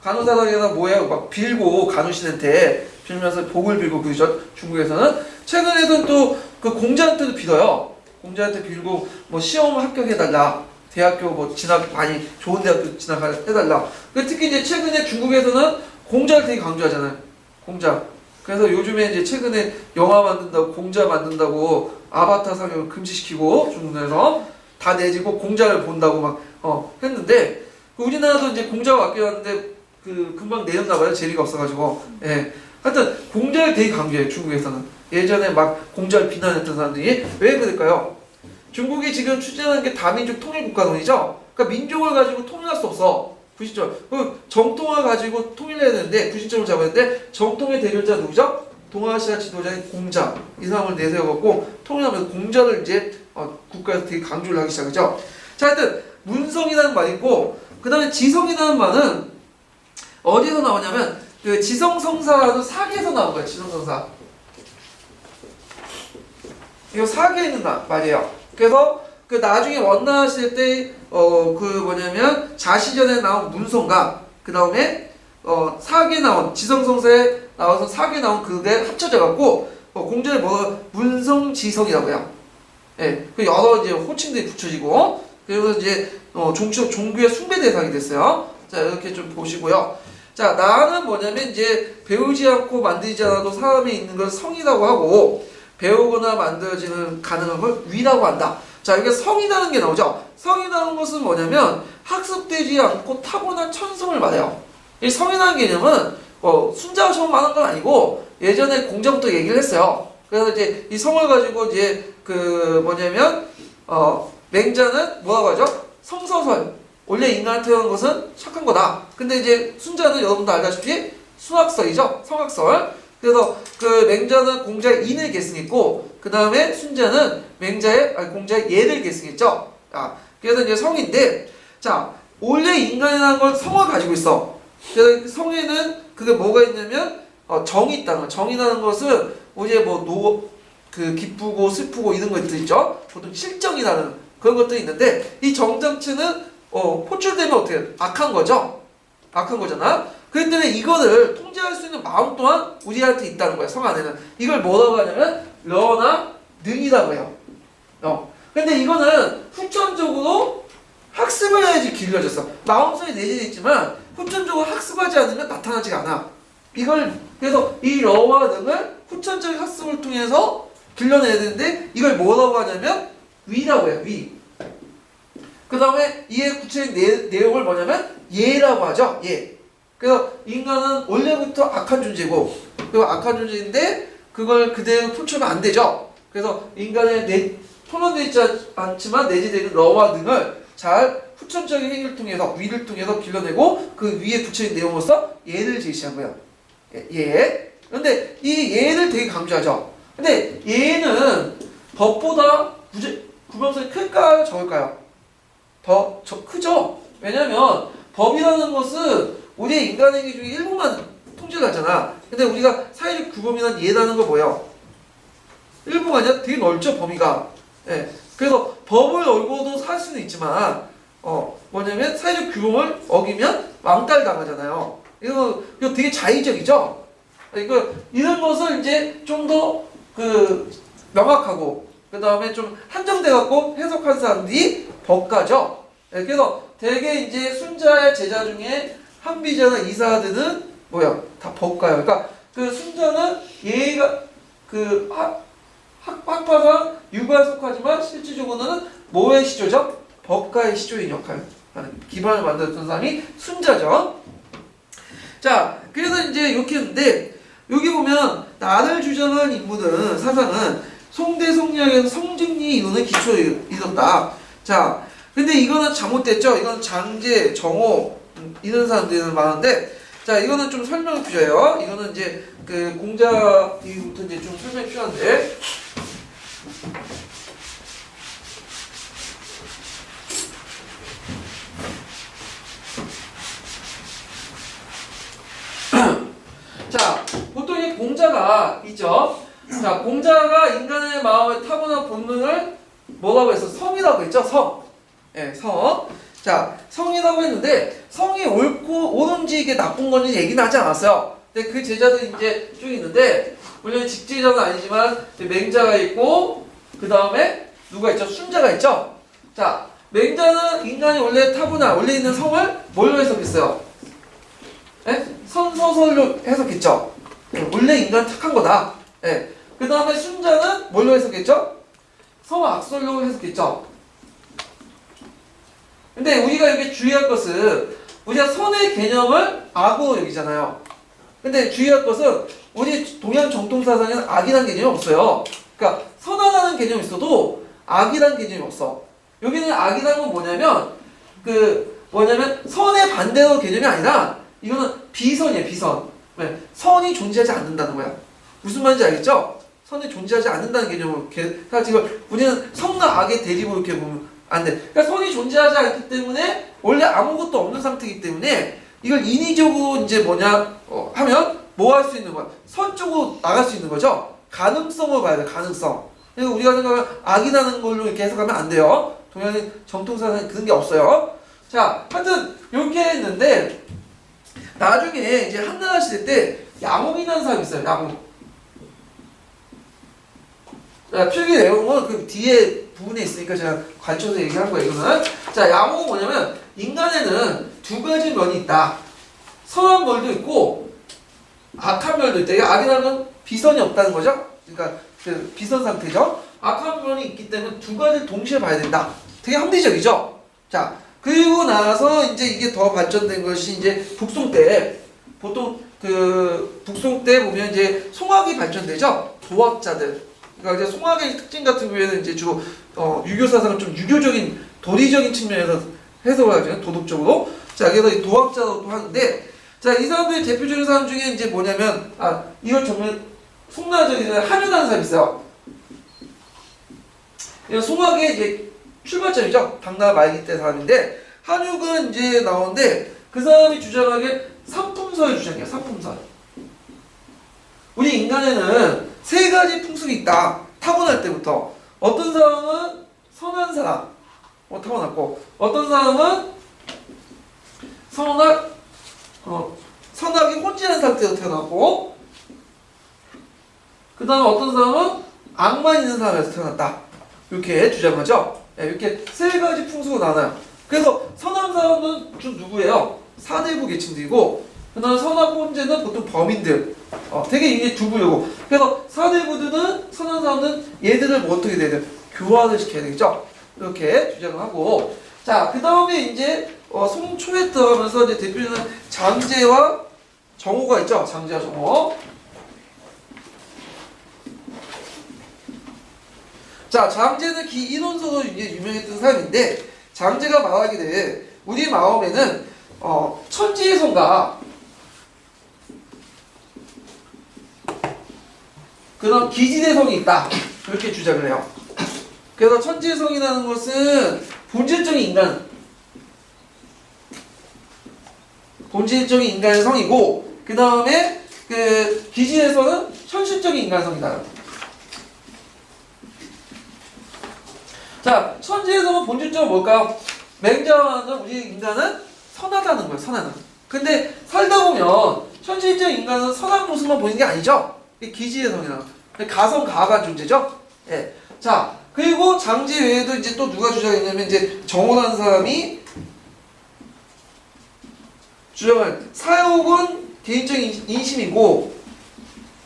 Speaker 1: 간우사당에다 뭐예요? 막 빌고 간우신한테 빌면서 복을 빌고 그러죠. 중국에서는. 최근에는 또 그 공자한테도 빌어요. 공자한테 빌고 뭐 시험 합격해달라. 대학교 뭐 진학 많이 좋은 대학교 진학해달라. 특히 이제 최근에 중국에서는 공자를 되게 강조하잖아요. 공자. 그래서 요즘에 이제 최근에 영화 만든다고 공자 만든다고 아바타 상영을 금지시키고 중국 내에서 다 내지고 공자를 본다고 막 했는데 우리나라도 이제 공자가 바뀌었는데 그 금방 내렸나 봐요. 재미가 없어가지고. 예. 하여튼 공자를 되게 강조해요. 중국에서는. 예전에 막 공자를 비난했던 사람들이 왜 그럴까요? 중국이 지금 추진하는 게 다민족 통일국가론이죠. 그러니까 민족을 가지고 통일할 수 없어. 구시점. 정통을 가지고 통일해야 되는데 구시점을 잡아야 되는데 정통의 대변자 누구죠? 동아시아 지도자인 공자 이 사람을 내세워갖고 통일하면서 공자를 이제 국가에서 되게 강조를 하기 시작하죠. 자, 하여튼 문성이라는 말이 있고 그 다음에 지성이라는 말은 어디서 나오냐면 그 지성성사도 사기에서 나온 거예요. 지성성사. 이거 사기에 있는 말이에요. 그래서 그 나중에 원나하실 때 그 뭐냐면 자시전에 나온 문성과 그 다음에 사기에 나온 지성성사에 나와서 사기에 나온 그게 합쳐져 갖고 공자를 문성지성이라고 해요. 예, 그 여러 이제 호칭들이 붙여지고 그래서 이제 종교의 숭배 대상이 됐어요. 자, 이렇게 좀 보시고요. 자, 나는 뭐냐면 이제 배우지 않고 만들지 않아도 사람이 있는 걸 성이라고 하고 배우거나 만들어지는 가능한 걸 위라고 한다. 자, 이게 성이라는 게 나오죠. 성이라는 것은 뭐냐면 학습되지 않고 타고난 천성을 말해요. 이 성이라는 개념은 순자가 처음 말한 건 아니고 예전에 공자부터 얘기를 했어요. 그래서 이제 이 성을 가지고 이제 그 뭐냐면 맹자는 뭐라고 하죠? 성서설. 원래 인간을 태어난 것은 착한 거다. 근데 이제 순자는 여러분도 알다시피 순학설이죠. 성학설. 그래서 그 맹자는 공자의 인을 계승했고 그 다음에 순자는 공자의 예를 계승했죠. 그래서 이제 성인데 자 원래 인간이라는 건 성을 가지고 있어. 그래서 성에는 그게 뭐가 있냐면 정이 있다는 거. 정이라는 것은 이제 그 기쁘고 슬프고 이런 것들 있죠. 보통 실정이라는 그런 것들이 있는데 이 정정치는 포출되면 어떻게 해요? 악한 거죠. 악한 거잖아. 그렇기 때문에 이거를 통제할 수 있는 마음 또한 우리한테 있다는 거야. 성 안에는. 이걸 뭐라고 하냐면 러나 능이라고 해요. 근데 이거는 후천적으로 학습을 해야지 길러졌어. 마음속에 내재돼 있지만 후천적으로 학습하지 않으면 나타나지가 않아. 그래서 이 러와 능을 후천적인 학습을 통해서 길러내야 되는데 이걸 뭐라고 하냐면 위라고 해요. 위. 그 다음에 이의 구체적인 내용을 뭐냐면 예라고 하죠. 예. 그래서 인간은 원래부터 악한 존재고 그리고 악한 존재인데 그걸 그대로 포착하면 안 되죠. 그래서 인간의 토론되어 있지 않지만 내재되는 러와 능을 잘 후천적인 행위를 통해서 위를 통해서 길러내고 그 위에 구체적인 내용으로서 예를 제시한 거예요. 예. 근데 이 예를 되게 강조하죠. 근데 예는 법보다 구별성이 클까요? 적을까요? 더 크죠? 왜냐면 법이라는 것은 우리의 인간행위 중에 일부만 통제를 하잖아. 근데 우리가 사회적 규범이란 예라는 거 뭐예요? 일부가 아니라 되게 넓죠, 범위가. 예. 그래서 법을 얼고도 살 수는 있지만 뭐냐면 사회적 규범을 어기면 왕따를 당하잖아요. 이거 되게 자의적이죠? 이런 것을 이제 좀 더 명확하고 그 다음에 좀 한정돼갖고 해석한 사람들이 법가죠. 예, 그래서 대개 이제 순자의 제자 중에 한비자나 이사들은 다 법가예요. 그러니까 그 순자는 예의가 학파상 유가에 속하지만 실질적으로는 뭐의 시조죠? 법가의 시조인 역할을 하는 기반을 만들었던 사람이 순자죠. 자, 그래서 이제 이렇게 했는데 여기 보면 나를 주장한 인물은 사상은 송대송량에서 성직리 이론의 기초를 이뤘다. 자, 근데 이거는 잘못됐죠. 이건 장제, 정호 이런 사람들이 많은데, 자, 이거는 좀 설명이 필요해요. 이거는 이제 그 공자 이후부터 이제 좀 설명이 필요한데. 자, 보통 이 공자가 있죠. 자, 공자가 인간의 마음의 타고난 본능을 뭐라고 했어? 성이라고 했죠? 성. 예, 성. 자, 성이라고 했는데 성이 옳은지 이게 나쁜 건지 얘기는 하지 않았어요. 근데 그 제자들이 이제 쭉 있는데 물론 직제자는 아니지만 맹자가 있고 그 다음에 누가 있죠? 순자가 있죠. 자, 맹자는 인간이 원래 있는 성을 뭘로 해석했어요? 예? 선서설로 해석했죠. 원래 인간은 착한 거다. 예. 그 다음에 순자는 뭘로 해석했죠? 성악설로 해석했죠. 근데 우리가 이렇게 주의할 것은 우리가 선의 개념을 악으로 여기잖아요. 근데 주의할 것은 우리 동양 정통사상에는 악이라는 개념이 없어요. 그러니까 선하다는 개념이 있어도 악이라는 개념이 없어. 여기는 악이라는 건 뭐냐면 선의 반대로 개념이 아니라 이거는 비선이에요. 비선. 왜? 선이 존재하지 않는다는 거야. 무슨 말인지 알겠죠? 선이 존재하지 않는다는 개념으로 지금 우리는 선과 악의 대립으로 이렇게 보면 안 돼. 그러니까 선이 존재하지 않기 때문에 원래 아무것도 없는 상태이기 때문에 이걸 인위적으로 이제 하면 뭐 할 수 있는 거야? 선 쪽으로 나갈 수 있는 거죠? 가능성을 봐야 돼, 가능성. 그래서 우리가 생각하면 악이라는 걸로 이렇게 해석하면 안 돼요. 동양의 정통사는 그런 게 없어요. 자, 하여튼 이렇게 했는데 나중에 이제 한나라 시대 때 야몽이라는 사람이 있어요. 야몽. 자, 필기 내용은 그 뒤에 부분에 있으니까 제가 관쳐서 얘기한 거예요. 이거는. 자, 야몽은 뭐냐면 인간에는 두 가지 면이 있다. 선한 면도 있고 악한 면도 있다. 이게 악이라는 건 비선이 없다는 거죠. 그러니까 그 비선 상태죠. 악한 면이 있기 때문에 두 가지를 동시에 봐야 된다. 되게 합리적이죠. 자, 그리고 나서 이제 이게 더 발전된 것이 이제 북송 때 보통 그 북송 때 보면 이제 송학이 발전되죠. 도학자들. 그러니까 이제 송학의 특징 같은 경우에는 이제 주로 유교 사상을 좀 유교적인 도리적인 측면에서 해석을 하죠. 도덕적으로. 자, 그래서 이 도학자도 하는데, 자, 이 사람들의 대표적인 사람 중에 이제 뭐냐면, 이걸 정말 송나라적인 한유라는 사람이 있어요. 송학의 이제 출발점이죠. 당나라 말기 때 사람인데, 한유가 이제 나오는데, 그 사람이 주장하기에 삼품설을 주장해요. 삼품설. 우리 인간에는 세 가지 풍습이 있다. 타고날 때부터. 어떤 사람은 선한 사람, 타고났고, 어떤 사람은 선악이 혼재한 상태에서 태어났고, 그 다음에 어떤 사람은 악만 있는 사람에서 태어났다. 이렇게 주장하죠. 이렇게 세 가지 풍수로 나눠요. 그래서 선한 사람은 좀 누구예요? 사대부 계층들이고, 그 다음에 선악 혼재는 보통 범인들. 되게 이게 두 부류고. 그래서 사대부들은, 선한 사람은 얘들을 뭐 어떻게 돼야 돼요? 교화를 시켜야 되겠죠? 이렇게 주장을 하고. 자, 그 다음에 이제, 송초에 들어가면서 이제 대표적인 장제와 정호가 있죠? 장제와 정호. 자, 장제는 기인원서로 이제 유명했던 사람인데, 장제가 말하기를, 우리 마음에는, 천지의 성과, 그런 기질의 성이 있다. 이렇게 주장을 해요. 그래서 천지의 성이라는 것은 본질적인 인간의 성이고, 그 다음에 그 기질의 성은 현실적인 인간의 성이다. 자, 천지의 성은 본질적으로 뭘까요? 맹자는 우리 인간은 선하다는 거예요. 선하다. 근데 살다 보면 현실적인 인간은 선한 모습만 보이는 게 아니죠. 기지의 성이라. 가성 가가 존재죠. 예. 자, 그리고 장제 외에도 이제 또 누가 주장했냐면 이제 정호라는 사람이 주장을 사욕은 개인적인 인심이고,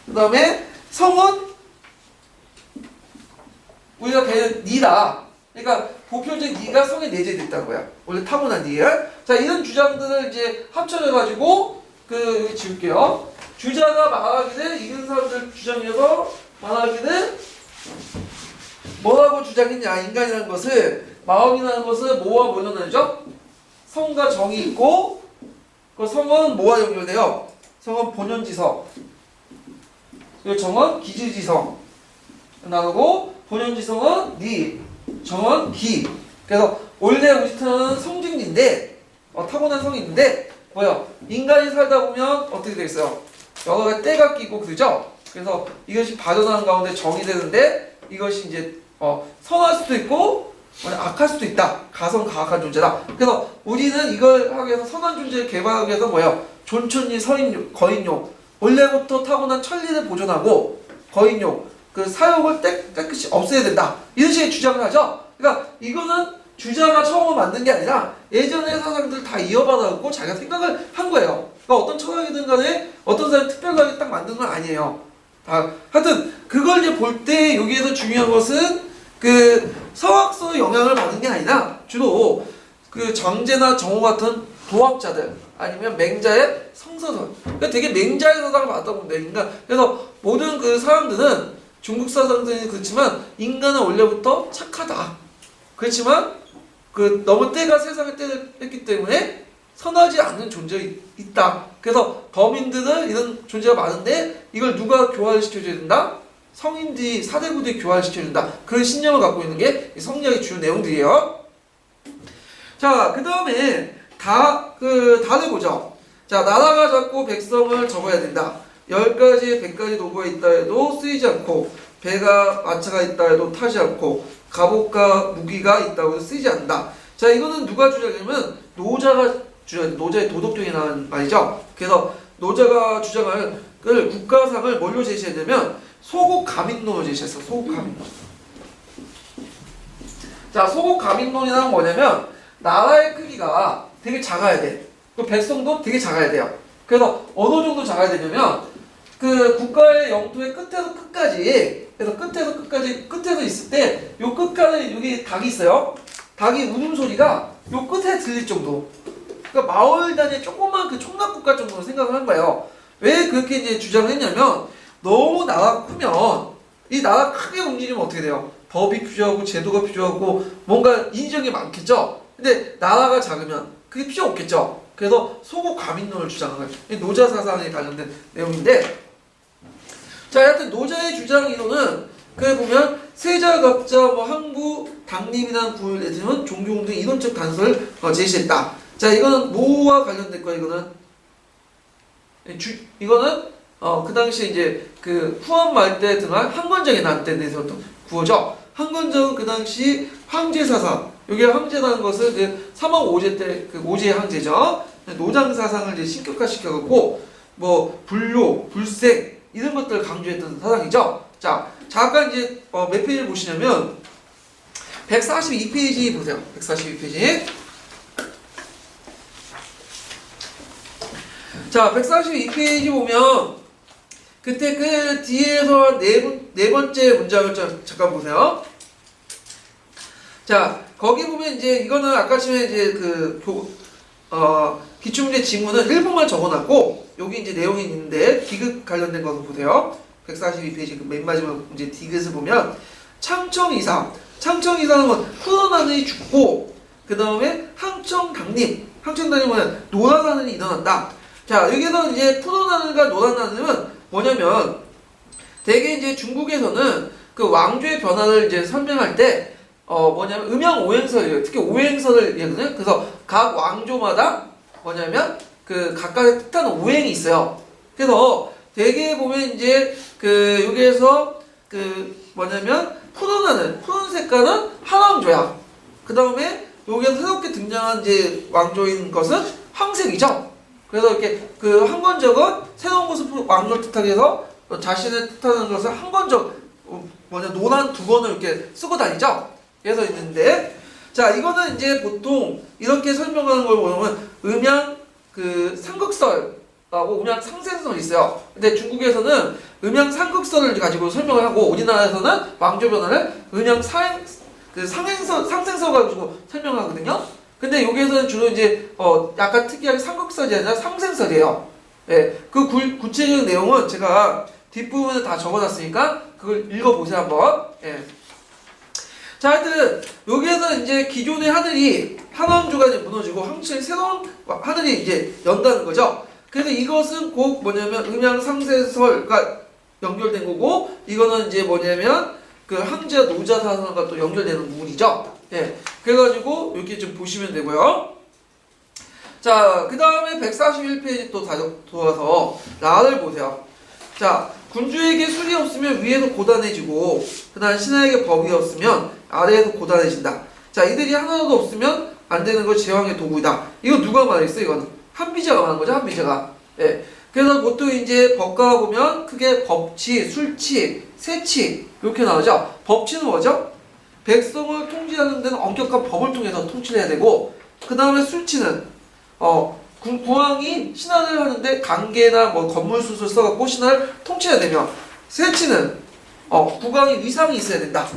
Speaker 1: 그 다음에 성은 우리가 배는 니다. 그러니까 보편적인 니가 성에 내재되어 있다는 거야. 원래 타고난 니가. 자, 이런 주장들을 이제 합쳐져가지고 여기 지울게요. 주자가 말하기를, 이런 사람들 주장해서 말하기를 뭐라고 주장했냐? 인간이라는 것을, 마음이라는 것을 뭐와 연결되죠? 성과 정이 있고, 그 성은 뭐와 연결돼요? 성은 본연지성, 그리고 정은 기질지성 나누고, 본연지성은 니, 정은 기. 그래서 원래 우리 타는 성질인데, 타고난 성이 있는데, 인간이 살다 보면 어떻게 되겠어요? 여러 가지 때가 끼고 그러죠? 그래서 이것이 발전하는 가운데 정이 되는데, 이것이 이제 선할 수도 있고 악할 수도 있다. 가성 가악한 존재다. 그래서 우리는 이걸 하기 위해서 선한 존재를 개발하기 위해서 존천지 서인용, 거인용, 원래부터 타고난 천리를 보존하고 거인용, 그 사욕을 깨끗이 없애야 된다. 이런 식의 주장을 하죠. 그러니까 이거는 주자가 처음 만든 게 아니라 예전의 사상들 다 이어받아갖고 자기가 생각을 한 거예요. 그러니까 어떤 철학이든 간에 어떤 사람이 특별하게 딱 만든 건 아니에요. 하여튼 그걸 이제 볼 때 여기에서 중요한 것은 그 서학서의 영향을 받은 게 아니라 주로 그 장제나 정호 같은 도학자들 아니면 맹자의 성서설. 그러니까 되게 맹자의 사상을 받다 보는데 그래서 모든 그 사람들은 중국 사상들이 그렇지만 인간은 원래부터 착하다. 그렇지만 그 너무 때가 세상의 때를 했기 때문에 선하지 않는 존재가 있다. 그래서 범인들은 이런 존재가 많은데 이걸 누가 교화를 시켜줘야 된다? 성인들이 사대부들이 교화를 시켜준다. 그런 신념을 갖고 있는 게 성리학의 주요 내용들이에요. 자, 그 다음에 다를 보죠. 자, 나라가 잡고 백성을 접어야 된다. 10가지, 100가지 노고가 있다 해도 쓰이지 않고, 배가, 마차가 있다 해도 타지 않고, 갑옷과 무기가 있다고 해도 쓰이지 않는다. 자, 이거는 누가 주장하냐면 노자가 주장, 노자의 도덕경에 나온 말이죠. 그래서 노자가 주장할 국가상을 뭘로 제시했냐면 소국가민론으로 제시했어. 소국가민론. 자, 소국가민론이란 뭐냐면 나라의 크기가 되게 작아야 돼. 그 백성도 되게 작아야 돼요. 그래서 어느 정도 작아야 되냐면 그 국가의 영토의 끝에서 끝까지, 그래서 끝에서 끝까지, 끝에서 있을 때 요 끝까지 여기 닭이 있어요. 닭이 울음소리가 요 끝에 들릴 정도. 그러니까 마을 단위의 조그만 그 총각국가 정도로 생각을 한 거예요. 왜 그렇게 이제 주장을 했냐면 너무 나라가 크면 이 나라 크게 움직이면 어떻게 돼요? 법이 필요하고 제도가 필요하고 뭔가 인정이 많겠죠? 근데 나라가 작으면 그게 필요 없겠죠? 그래서 소국가민론을 주장한 거예요. 노자 사상에 관련된 내용인데, 자, 하여튼 노자의 주장 이론은 그 보면 세자, 갑자, 뭐 항구, 당림이라는 부를 내지는 종교 등 이론적 단서를 제시했다. 자, 이거는 뭐와 관련된 거야? 이거는 그 당시에 이제 그 후한 말대 등한 한건적에 나올 때 내세웠던 구호죠. 한건적은 그 당시 황제 사상, 여기 황제라는 것은 그 3억 5제 때 그 5제의 황제죠. 노장 사상을 이제 신격화시켜갖고 뭐 불교, 불생 이런 것들을 강조했던 사상이죠. 자, 잠깐 이제 몇 페이지를 보시냐면 142페이지 보세요. 142페이지. 자, 142페이지 보면 그때 그 뒤에서 네 번째 문장을 잠깐 보세요. 자, 거기 보면 이제 이거는 아까 전에 이제 기출문제 지문은 1번만 적어놨고 여기 이제 내용이 있는데 디귿 관련된 거 보세요. 142페이지 그 맨 마지막 이제 디귿을 보면 창청이상은 뭐 푸른하늘이 죽고 그 다음에 항청당림 뭐냐 노란 하늘이 일어난다. 자, 여기서 이제 푸른 하늘과 노란 하늘은 뭐냐면 대개 이제 중국에서는 그 왕조의 변화를 이제 설명할 때 뭐냐면 음양 오행설이에요. 특히 오행설을 얘기하거든요. 그래서 각 왕조마다 뭐냐면 그 각각의 뜻하는 오행이 있어요. 그래서 대개 보면 이제 그 여기에서 그 뭐냐면 푸른 하늘, 푸른 색깔은 한왕조야. 그 다음에 여기에서 새롭게 등장한 이제 왕조인 것은 황색이죠. 그래서 이렇게 그 한건적은 새로운 것을 왕조를 뜻하게 해서 자신을 뜻하는 것을 한건적 노란 두 번을 이렇게 쓰고 다니죠. 그래서 있는데, 자, 이거는 이제 보통 이렇게 설명하는 걸 보면 음양 그 상극설하고 음양 상생설이 있어요. 근데 중국에서는 음양 상극설을 가지고 설명을 하고 우리나라에서는 왕조 변화를 음양 상생설 가지고 설명하거든요. 근데 여기에서는 주로 이제 약간 특이하게 상극설이 아니라 상생설이에요. 예, 그 구체적인 내용은 제가 뒷부분에 다 적어놨으니까 그걸 읽어보세요 한번. 예. 자, 하여튼 여기에서 이제 기존의 하늘이 한왕조가 이제 무너지고 황실 새로운 하늘이 이제 연다는 거죠. 그래서 이것은 곧 뭐냐면 음양상세설과 연결된 거고, 이거는 이제 뭐냐면 그 황제와 노자 사상과 또 연결되는 부분이죠. 예, 그래가지고 이렇게 좀 보시면 되고요. 자, 그 다음에 141페이지 또 돌아서 라를 보세요. 자, 군주에게 술이 없으면 위에서 고단해지고 그 다음 신하에게 법이 없으면 아래에서 고단해진다. 자, 이들이 하나도 없으면 안 되는 것 제왕의 도구이다. 이거 누가 말했어? 이거는 한비자가 말한 거죠. 한비자가. 예. 그래서 보통 이제 법가가 보면 크게 법치, 술치, 세치 이렇게 나오죠. 법치는 뭐죠? 백성을 통치하는 데는 엄격한 법을 통해서 통치를 해야 되고, 그 다음에 술치는 국왕이 신하를 하는데 강계나 뭐 건물수술 써갖고 신하를 통치해야 되며, 세치는 국왕이 위상이 있어야 된다.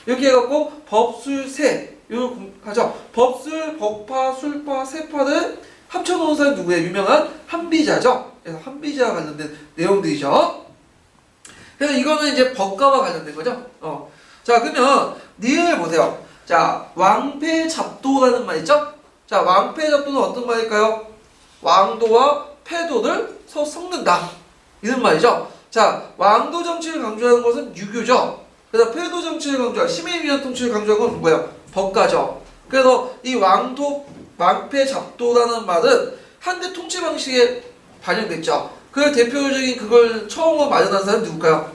Speaker 1: 이렇게 해갖고 법술세 이렇게 하죠. 법술, 법파, 술파, 세파를 합쳐놓은 사람이 누구예요? 유명한 한비자죠. 그래서 한비자와 관련된 내용들이죠. 그래서 이거는 이제 법가와 관련된 거죠. 자, 그러면 니을 보세요. 자, 왕패잡도라는 말 있죠? 자, 왕패잡도는 어떤 말일까요? 왕도와 패도를 섞는다. 이런 말이죠. 자, 왕도 정치를 강조하는 것은 유교죠. 그래서 패도 정치를 강조하고 힘에 의한 통치를 강조하는 건 뭐예요? 법가죠. 그래서 이 왕도, 왕패 잡도라는 말은 한대 통치 방식에 반영됐죠. 그 대표적인 그걸 처음으로 마련한 사람은 누굴까요?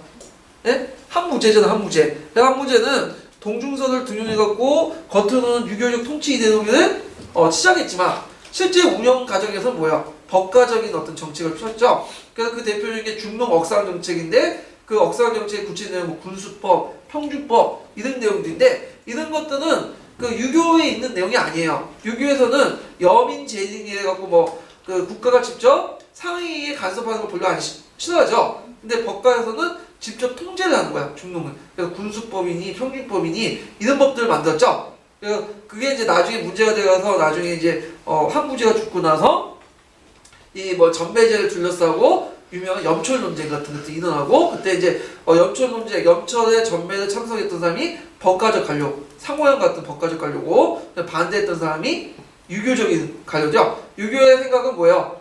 Speaker 1: 예? 한무제잖아, 한무제. 한무제는 동중서를 등용해갖고 겉으로는 유교적 통치 이데올로기를 시작했지만 실제 운영 과정에서는 뭐야? 법가적인 어떤 정책을 폈죠. 그래서 그 대표적인 게 중농 억상 정책인데 그 억상 정책의 구체적인 뭐 군수법, 평주법 이런 내용들인데 이런 것들은 그 유교에 있는 내용이 아니에요. 유교에서는 여민 제징이래 갖고 뭐 그 국가가 직접 상위에 간섭하는 걸 별로 안 싫어하죠. 근데 법가에서는 직접 통제를 하는 거야, 중농을. 그래서 군수법이니 평균법이니 이런 법들을 만들었죠. 그래서 그게 이제 나중에 문제가 되어서 나중에 이제 한무제가 죽고 나서 이 뭐 전배제를 둘러싸고 유명한 염철 논쟁 같은 것도 일어나고 그때 이제 염철 논쟁, 염철의 전배를 참석했던 사람이 법가적 관료, 상호형 같은 법가적 관료고 반대했던 사람이 유교적인 관료죠. 유교의 생각은 뭐예요?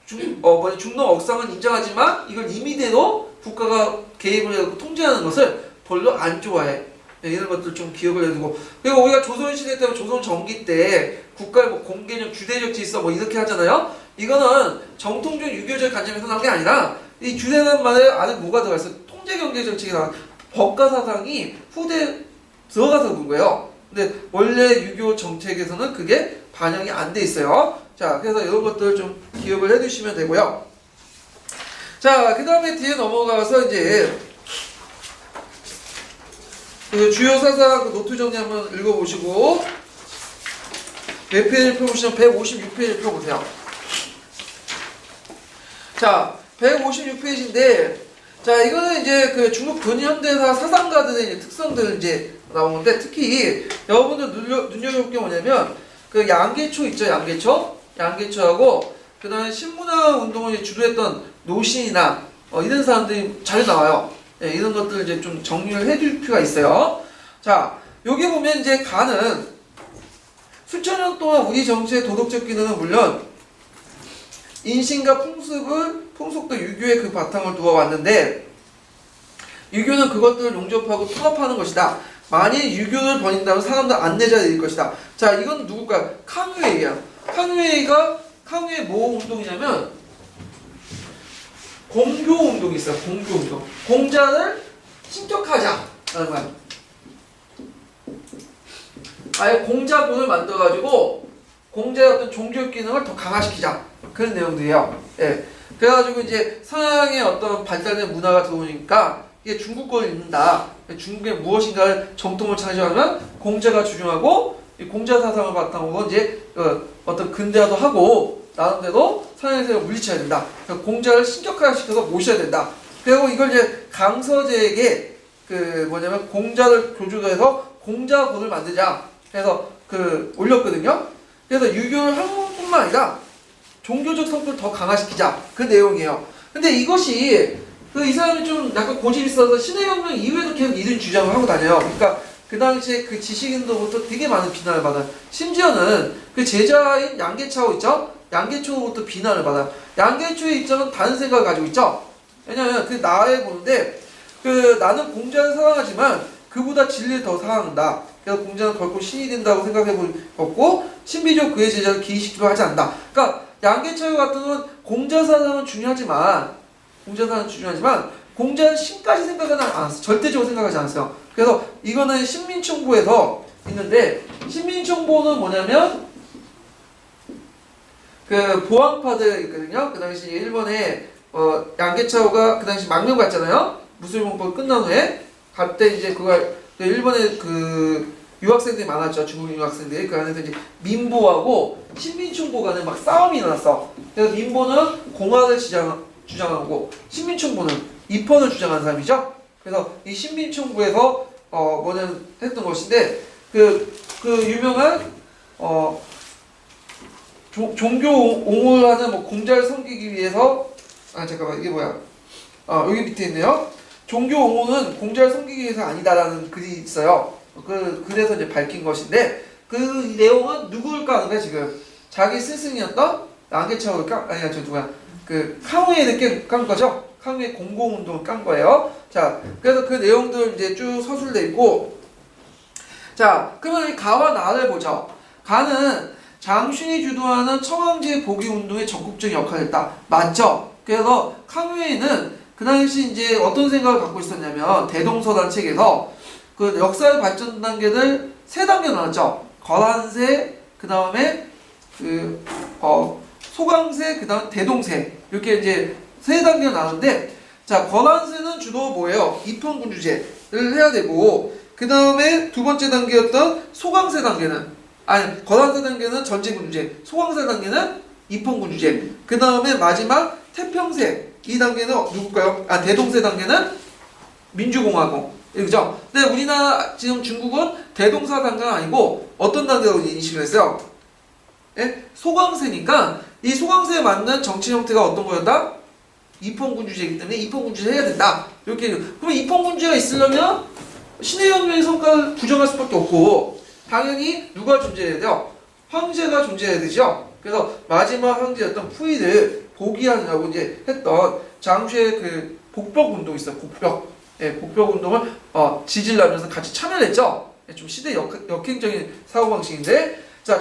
Speaker 1: 중농 억상은 인정하지만 이걸 임의대로 국가가 개입을 해서 통제하는 것을 별로 안 좋아해. 네, 이런 것들 좀 기억을 해두고. 그리고 우리가 조선시대 때문에 조선 전기 때 국가의 뭐 공개적, 주대적 질서 뭐 이렇게 하잖아요. 이거는 정통적 유교적 관점에서 나온 게 아니라 이 주대라는 말에 안에 뭐가 들어가 있어? 통제 경제 정책이 나온 법가 사상이 후대에 들어가서 그런 거예요. 근데 원래 유교 정책에서는 그게 반영이 안 돼 있어요. 자, 그래서 이런 것들 좀 기억을 해두시면 되고요. 자, 그 다음에 뒤에 넘어가서 이제 그 주요 사상 그 노트 정리 한번 읽어보시고 몇 페이지를 펴보시면 156페이지를 펴보세요. 자, 156페이지인데 자, 이거는 이제 그 중국 근현대사 사상가들의 이제 특성들 이제 나오는데 특히 여러분들 눈여겨볼 게 뭐냐면 그 양계초 있죠, 양계초? 양계초하고 그 다음에 신문화 운동을 주도했던 노신이나 이런 사람들이 잘 나와요. 네, 이런 것들 이제 좀 정리를 해줄 필요가 있어요. 자, 여기 보면 이제 간은 수천 년 동안 우리 정치의 도덕적 기능은 물론 인신과 풍속도 유교의 그 바탕을 두어 왔는데 유교는 그것들을 용접하고 통합하는 것이다. 만일 유교를 버린다면 사람들 안내자가 될 것이다. 자, 이건 누굴까요? 캉유에이야. 캉유에이 뭐 운동이냐면 공교운동이 있어요. 공교운동. 공자를 신격하자 라는 거야. 아예 공자군을 만들어가지고 공자의 어떤 종교 기능을 더 강화시키자. 그런 내용들이에요. 예. 그래가지고 이제 서양의 어떤 발달된 문화가 들어오니까 이게 중국 걸 읽는다. 중국의 무엇인가를 정통을 차지하면 공자가 주장하고 이 공자 사상을 바탕으로 이제 어떤 근대화도 하고 나름대로 서양에서 물리쳐야 된다. 그러니까 공자를 신격화시켜서 모셔야 된다. 그리고 이걸 이제 강서제에게 그 뭐냐면 공자를 교주해서 공자군을 만들자. 해서 그 올렸거든요. 그래서 유교를 한국뿐만 아니라 종교적 성격을 더 강화시키자. 그 내용이에요. 근데 이것이 이 사람이 좀 약간 고집이 있어서 신해혁명 이후에도 계속 이런 주장을 하고 다녀요. 그러니까 그 당시에 그 지식인으로부터 되게 많은 비난을 받아요. 심지어는 그 제자인 양계차오 있죠? 양계초로부터 비난을 받아요. 양계초의 입장은 다른 생각을 가지고 있죠? 왜냐면 그 나에 보는데 나는 공자를 사랑하지만 그보다 진리를 더 사랑한다. 그래서 공자는 결코 신이 된다고 생각해보고 신비적 그의 제자를 기이시키려 하지 않는다. 그러니까 양계차오 같은 건 공자 사상은 중요하지만 공자는 신까지 생각은 안 했어요. 절대적으로 생각하지 않았어요. 그래서 이거는 신민총보에서 있는데 신민총보는 뭐냐면 그 보안파들 있거든요. 그 당시 일본에 양계차오가 그 당시 망명 갔잖아요. 무술공법 끝난 후에 갈 때 이제 일본에 그 유학생들이 많았죠. 중국 유학생들이. 그 안에서 이제 민보하고 신민총보 간에 막 싸움이 일어났어. 그래서 민보는 공화를 주장하고 신민총보는 입헌을 주장하는 사람이죠. 그래서 이 신민총보에서 뭐냐면 했던 것인데 그 유명한 종교 옹호하는 뭐 공자를 섬기기 위해서 잠깐만 이게 뭐야? 여기 밑에 있네요. 종교 옹호는 공자를 섬기기 위해서 아니다라는 글이 있어요. 그래서 이제 밝힌 것인데 그 내용은 누구일까 하는데 지금 자기 스승이었던 나게차오를 아니야 저 누구야 그 카무이를 깐 거죠. 카무이 공공운동을 깐 거예요. 자, 그래서 그 내용들 이제 쭉 서술돼 있고, 자, 그러면 이 가와 나를 보죠. 가는 장슌이 주도하는 청황제 복위 운동에 적극적인 역할을 했다. 맞죠? 그래서 카무이는 그 당시 이제 어떤 생각을 갖고 있었냐면 대동서단 책에서 그 역사의 발전 단계를 세 단계 나눴죠. 거란세, 그 다음에 소강세, 그 다음 대동세 이렇게 이제 세 단계로 나누는데, 자 거란세는 주로 뭐예요? 입헌군주제를 해야 되고, 그 다음에 두 번째 단계였던 소강세 단계는 거란세 단계는 전제군주제, 소강세 단계는 입헌군주제, 그 다음에 마지막 태평세 이 단계는 누굴까요? 대동세 단계는 민주공화국. 그죠? 근데 우리나라 지금 중국은 대동사 단계가 아니고 어떤 단계로 인식을 했어요? 예? 소강세니까 이 소강세에 맞는 정치 형태가 어떤 거였다? 입헌군주제이기 때문에 입헌군주제 해야 된다. 이렇게. 그러면 입헌군주제가 있으려면 신해혁명의 성과를 부정할 수밖에 없고, 당연히 누가 존재해야 돼요? 황제가 존재해야 되죠. 그래서 마지막 황제였던 푸이를 복위하느라고 이제 했던 장쉐의 그 복벽운동 있어요. 복벽. 예, 복벽운동을 지지를 하면서 같이 참여를 했죠. 좀 시대 역행적인 사고방식인데, 자,